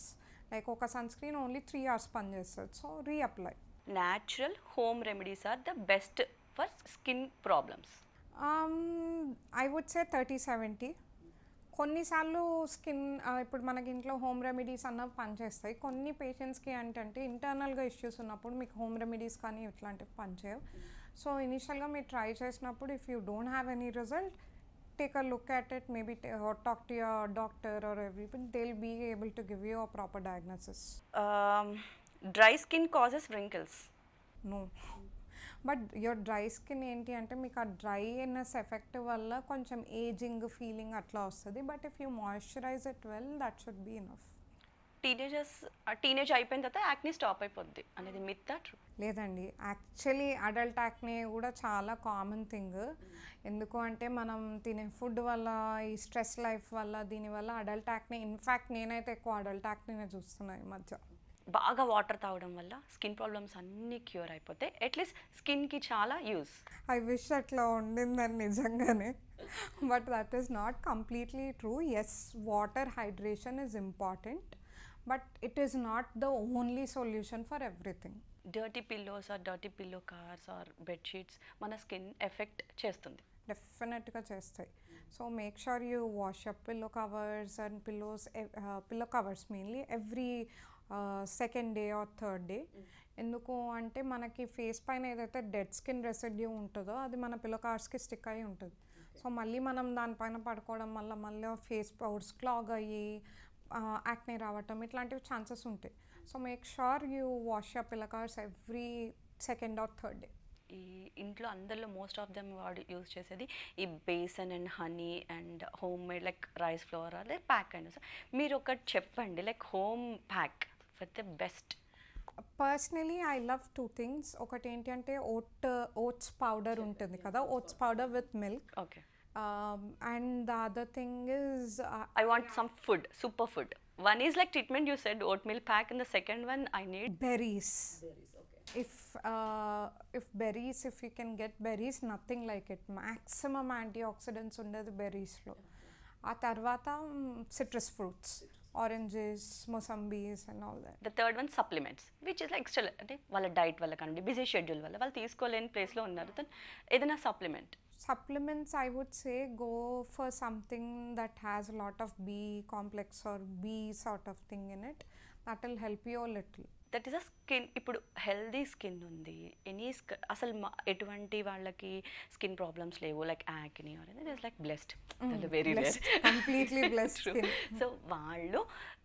like ఒక సన్ స్క్రీన్ ఓన్లీ 3 hours పనిచేస్తుంది, so reapply. Natural home remedies are the best for skin problems. I would say 30-70. కొన్నిసార్లు skin ఇప్పుడు మనకి ఇంట్లో home remedies అన్నవి పనిచేస్తాయి, కొన్ని పేషెంట్స్కి ఏంటంటే ఇంటర్నల్గా ఇష్యూస్ ఉన్నప్పుడు మీకు హోమ్ రెమెడీస్ కానీ ఇట్లాంటివి పనిచేయవు. సో ఇనిషియల్గా మీరు ట్రై చేసినప్పుడు if you don't have any result, take a look at it, maybe or talk to your doctor or everything, they'll be able to give you a proper diagnosis. Dry skin causes wrinkles. No. But your dry skin ఏంటి అంటే మీకు ఆ dryness effect వల్ల కొంచెం ageing feeling అట్లా వస్తుంది, but if you moisturise it well that should be enough. Teenage అయిపోయిన తర్వాత యాక్నీ స్టాప్ అయిపోద్ది అనేది మిత్ ట్రూ? లేదండి, యాక్చువల్లీ అడల్ట్ యాక్నే కూడా చాలా కామన్ థింగ్. ఎందుకు అంటే మనం తినే ఫుడ్ వల్ల, ఈ స్ట్రెస్ లైఫ్ వల్ల, దీనివల్ల అడల్ట్ యాక్నే, ఇన్ఫ్యాక్ట్ నేనైతే ఎక్కువ అడల్ట్ యాక్నే చూస్తున్నాను ఈ మధ్య. బాగా వాటర్ తాగడం వల్ల స్కిన్ ప్రాబ్లమ్స్ అన్నీ క్యూర్ అయిపోతాయి, అట్లీస్ట్ స్కిన్కి చాలా యూస్. ఐ విష్ అట్లా ఉండిందని నిజంగానే, but that is not completely true. Yes, water hydration is important, but it is not the only solution for everything. Dirty pillows or dirty pillow covers or bedsheets మన skin effect చేస్తుంది. డెఫినెట్గా చేస్తాయి. So make sure you wash up pillow covers and pillow covers mainly every second day or third day. ఎందుకు అంటే మనకి face పైన ఏదైతే dead skin residue ఉంటుందో అది మన పిల్లో కవర్స్కి స్టిక్ అయ్యి ఉంటుంది. సో మళ్ళీ మనం దానిపైన పడుకోవడం వల్ల మళ్ళీ ఫేస్ పౌర్స్ క్లాగ్ అయ్యి యాక్నే రావటం ఇట్లాంటివి ఛాన్సెస్ ఉంటాయి. So make sure you wash up pillow covers every second or third day. ఈ ఇంట్లో అందరిలో మోస్ట్ ఆఫ్ దెమ్ వాడు యూజ్ చేసేది ఈ besan and honey and home made like rice flour అదే ప్యాక్ అండ్ మీరు ఒకటి చెప్పండి like home pack for the best. Personally I love 2 things. ఒకటి ఏంటి అంటే ఓట్స్ పౌడర్ ఉంటుంది కదా, oats powder with milk. Okay. And the other thing is I want some food, superfood. One is like treatment you said, oatmeal pack, and the second one I need berries. If berries, if you can get berries, nothing like it. Maximum antioxidants ఉండదు బెర్రీస్లో. ఆ తర్వాత citrus fruits, oranges, mosambis and all that. the third one supplements, which is like extra అంటే వాళ్ళ diet వల్ల కానివ్వండి, busy schedule వల్ల వాళ్ళు తీసుకోలేని ప్లేస్లో ఉన్నారు, then ఏదైనా supplement. Supplements, I would say go for something that has a lot of B complex or B sort of thing in it. That will help you a little. That is a skin. ఇప్పుడు healthy skin ఉంది, అసలు ఎటువంటి వాళ్ళకి skin problems లేవు like acne or it is like blessed, very rare, Completely blessed skin. So వాళ్ళు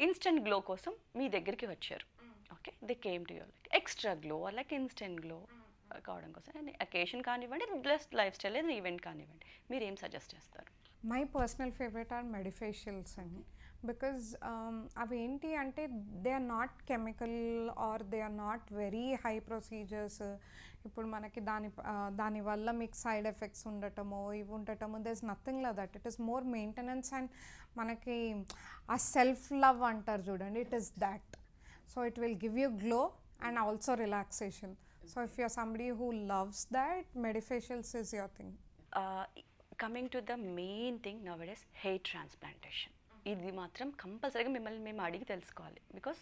instant glow కోసం మీ దగ్గరికి వచ్చారు. Okay, they came to your like extra glow or like instant glow కావడం కోసం అకేషన్ కానివ్వండి, బ్లెస్డ్ లైఫ్ స్టైల్ ఏదైనా event కానివ్వండి, మీరు ఏం సజెస్ట్ చేస్తారు? My personal favourite are medifacials అండి, బికాజ్ అవి ఏంటి అంటే they are not chemical or they are not very high procedures. ఇప్పుడు మనకి దానివల్ల మీకు సైడ్ ఎఫెక్ట్స్ ఉండటమో ఇవి ఉండటమో they is nothing like that. It is more maintenance and మనకి ఆ సెల్ఫ్ లవ్ అంటారు చూడండి, it is that. So it will give you glow and also relaxation. So if you're somebody who loves that, medifacials is your thing. Coming to the main thing nowadays, hair transplantation. ఇది మాత్రం కంపల్సరీగా మిమ్మల్ని మేము అడిగి తెలుసుకోవాలి, because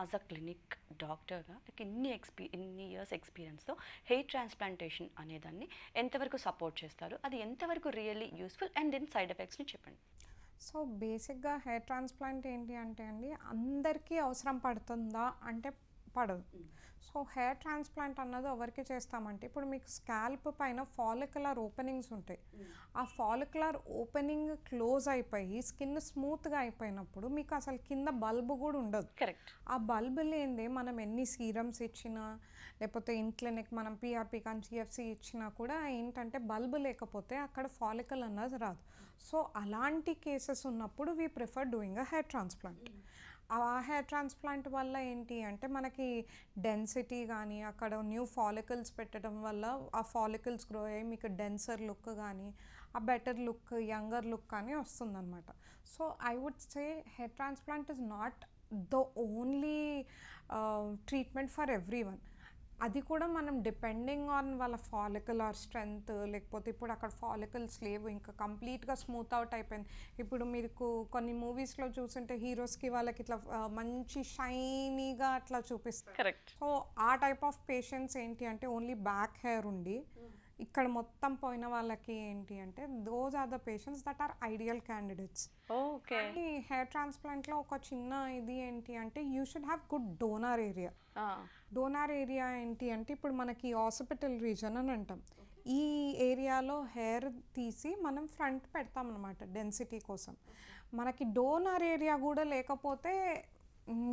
as a clinic డాక్టర్గా నాకు ఇన్ని ఇయర్స్ ఎక్స్పీరియన్స్తో హెయిర్ ట్రాన్స్ప్లాంటేషన్ అనేదాన్ని ఎంతవరకు సపోర్ట్ చేస్తారు, అది ఎంతవరకు really useful, and then side ఎఫెక్ట్స్ని చెప్పండి. సో బేసిక్గా హెయిర్ ట్రాన్స్ప్లాంట్ ఏంటి అంటే అండి అందరికీ అవసరం పడుతుందా అంటే పడదు. సో హెయిర్ ట్రాన్స్ప్లాంట్ అన్నది ఎవరికి చేస్తామంటే ఇప్పుడు మీకు స్కాల్ప్ పైన ఫాలిక్యులర్ ఓపెనింగ్స్ ఉంటాయి. ఆ ఫాలిక్యులర్ ఓపెనింగ్ క్లోజ్ అయిపోయి స్కిన్ స్మూత్గా అయిపోయినప్పుడు మీకు అసలు కింద బల్బ్ కూడా ఉండదు. కరెక్ట్. ఆ బల్బ్ లేనిదే మనం ఎన్ని సీరమ్స్ ఇచ్చినా లేకపోతే ఇంట్లోనే మనం పిఆర్పి కానీ సిఎఫ్సి ఇచ్చినా కూడా ఏంటంటే బల్బ్ లేకపోతే అక్కడ ఫాలికల్ అన్నది రాదు. సో అలాంటి కేసెస్ ఉన్నప్పుడు we prefer doing a hair transplant. ఆ హెయిర్ ట్రాన్స్ప్లాంట్ వల్ల ఏంటి అంటే మనకి డెన్సిటీ కానీ అక్కడ న్యూ ఫాలికల్స్ పెట్టడం వల్ల ఆ ఫాలికల్స్ గ్రో అయ్యి మీకు డెన్సర్ లుక్ కానీ ఆ బెటర్ లుక్ యంగర్ లుక్ కానీ వస్తుందన్నమాట. So I would say hair transplant is not the only treatment for every one. అది కూడా మనం డిపెండింగ్ ఆన్ వాళ్ళ ఫాలికల్ ఆర్ స్ట్రెంగ్త్, లేకపోతే ఇప్పుడు అక్కడ ఫాలికల్స్ లేవు ఇంకా కంప్లీట్గా స్మూత్ అవుట్ అయిపోయింది. ఇప్పుడు మీకు కొన్ని మూవీస్లో చూస్తుంటే హీరోస్కి వాళ్ళకి ఇట్లా మంచి షైనీగా అట్లా చూపిస్తారు. కరెక్ట్. సో ఆ టైప్ ఆఫ్ పేషెంట్స్ ఏంటి అంటే ఓన్లీ బ్యాక్ హెయిర్ ఉండి ఇక్కడ మొత్తం పోయిన వాళ్ళకి ఏంటి అంటే those are the patients that are ideal candidates. Okay. ఈ హెయిర్ ట్రాన్స్ప్లాంట్లో ఒక చిన్న ఇది ఏంటి అంటే you should have good donor area. Donor area ఏంటి అంటే ఇప్పుడు మనకి హాస్పిటల్ రీజన్ అని అంటాం. ఈ ఏరియాలో హెయిర్ తీసి మనం ఫ్రంట్ పెడతాం అనమాట డెన్సిటీ కోసం. మనకి డోనార్ ఏరియా కూడా లేకపోతే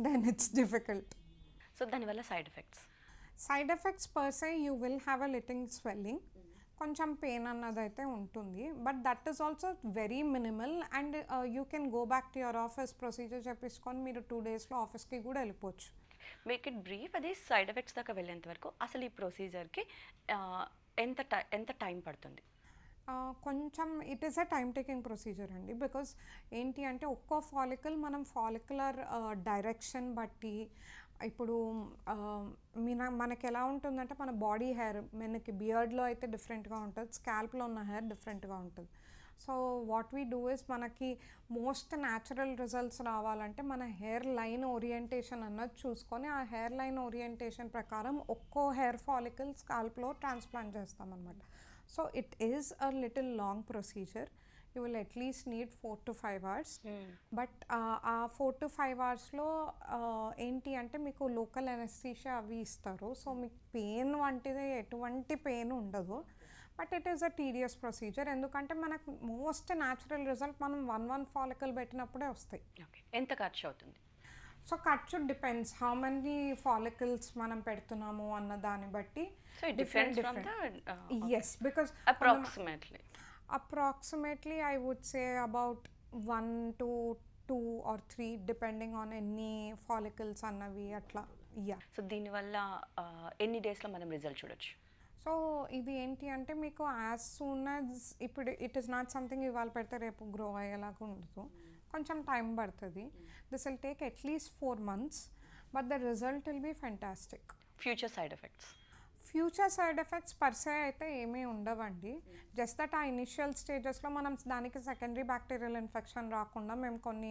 దెన్ ఇట్స్ డిఫికల్ట్. సో దానివల్ల side effects side effects per se you will have a little swelling, కొంచెం పెయిన్ అన్నదైతే ఉంటుంది, but that is also very minimal and you can go back to your office procedure చెప్పేసుకొని మీరు 2 daysలో ఆఫీస్కి కూడా వెళ్ళిపోవచ్చు. Make it brief. అది సైడ్ ఎఫెక్ట్స్ దాకా వెళ్ళేంత వరకు అసలు ఈ ప్రొసీజర్కి ఎంత టైం పడుతుంది? కొంచెం it is a time taking procedure అండి. బికాజ్ ఏంటి అంటే ఒక్కో ఫాలికల్ మనం ఫాలిక్యులర్ డైరెక్షన్ బట్టి ఇప్పుడు మనకి ఎలా ఉంటుందంటే మన బాడీ హెయిర్ మనకి బియర్డ్లో అయితే డిఫరెంట్గా ఉంటుంది, స్కాల్ప్లో ఉన్న హెయిర్ డిఫరెంట్గా ఉంటుంది. So what we do is మనకి మోస్ట్ న్యాచురల్ రిజల్ట్స్ రావాలంటే మన హెయిర్ లైన్ ఓరియంటేషన్ అన్నది చూసుకొని ఆ హెయిర్ లైన్ ఓరియంటేషన్ ప్రకారం ఒక్కో హెయిర్ ఫాలికల్ స్కాల్ప్లో ట్రాన్స్ప్లాంట్ చేస్తామన్నమాట. So it is a little long procedure. You will at least need 4 to 5 hours. But ఆ 4 to 5 hoursలో ఏంటి అంటే మీకు లోకల్ ఎనస్థీషియా అవి ఇస్తారు. సో మీకు పెయిన్ వంటిది ఎటువంటి పెయిన్ ఉండదు. But it is a tedious procedure, ఎందుకంటే మనకు మోస్ట్ న్యాచురల్ రిజల్ట్ మనం 1 ఫాలికల్ పెట్టినప్పుడే వస్తాయి. ఓకే. ఎంత ఖర్చు అవుతుంది? సో ఖర్చు డిపెండ్స్ హౌ మెనీ ఫాలికల్స్ మనం పెడుతున్నాము అన్న దాన్ని బట్టి. So it depends from the S, because approximately I would say about 1 to 2 or 3 depending on ఎన్ని ఫాలికల్స్ అన్నవి అట్లా. యా. సో దీనివల్ల ఎన్ని డేస్లో మనం రిజల్ట్ చూడొచ్చు? సో ఇది ఏంటి అంటే మీకు యాజ్ సూన్ యాజ్ ఇప్పుడు ఇట్ ఈస్ నాట్ సంథింగ్ ఇవాళ పెడితే రేపు గ్రో అయ్యేలాగా ఉండదు, కొంచెం టైం పడుతుంది. This will take at least 4 months, but the result will be fantastic. Future side effects? Future side effects per se అయితే ఏమీ ఉండవండి. జస్ట్ దట్ ఆ ఇనిషియల్ స్టేజెస్లో మనం దానికి సెకండరీ బ్యాక్టీరియల్ ఇన్ఫెక్షన్ రాకుండా మేము కొన్ని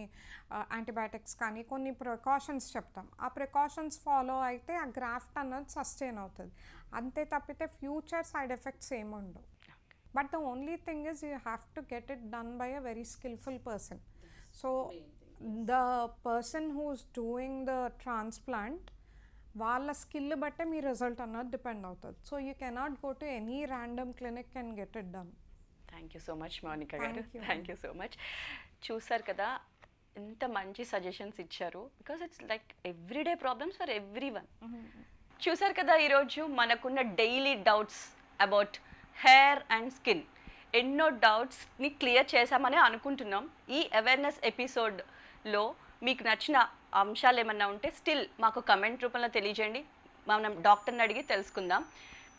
యాంటీబయాటిక్స్ కానీ కొన్ని ప్రికాషన్స్ చెప్తాం. ఆ ప్రికాషన్స్ ఫాలో అయితే ఆ గ్రాఫ్ట్ అన్నది సస్టైన్ అవుతుంది. అంతే తప్పితే ఫ్యూచర్ సైడ్ ఎఫెక్ట్స్ ఏమి ఉండవు. But the only thing is you have to get it done by a very skilful person. So the person who is doing the transplant వాళ్ళ skill బట్టే మీ రిజల్ట్ అన్నది depend అవుతుంది. So you cannot go to any random clinic and get it done. Thank you so much Mounika గారు. Thank you. Thank you so much. చూసారు కదా ఎంత మంచి suggestions ఇచ్చారు, because it's like everyday problems for every one. చూసారు కదా ఈరోజు మనకున్న daily doubts about hair and skin. ఎన్నో డౌట్స్ని క్లియర్ చేశామని అనుకుంటున్నాం. ఈ అవేర్నెస్ ఎపిసోడ్లో మీకు నచ్చిన అంశాలు ఏమన్నా ఉంటే స్టిల్ మాకు కమెంట్ రూపంలో తెలియజేయండి, మనం డాక్టర్ని అడిగి తెలుసుకుందాం.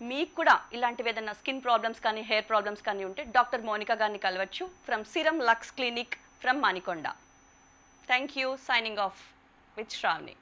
మీకు కూడా ఇలాంటివి ఏదైనా స్కిన్ ప్రాబ్లమ్స్ కానీ హెయిర్ ప్రాబ్లమ్స్ కానీ ఉంటే డాక్టర్ మౌనిక గారిని కలవచ్చు from Serum Lux Clinic from Manikonda. Thank you. Signing off with Shravani.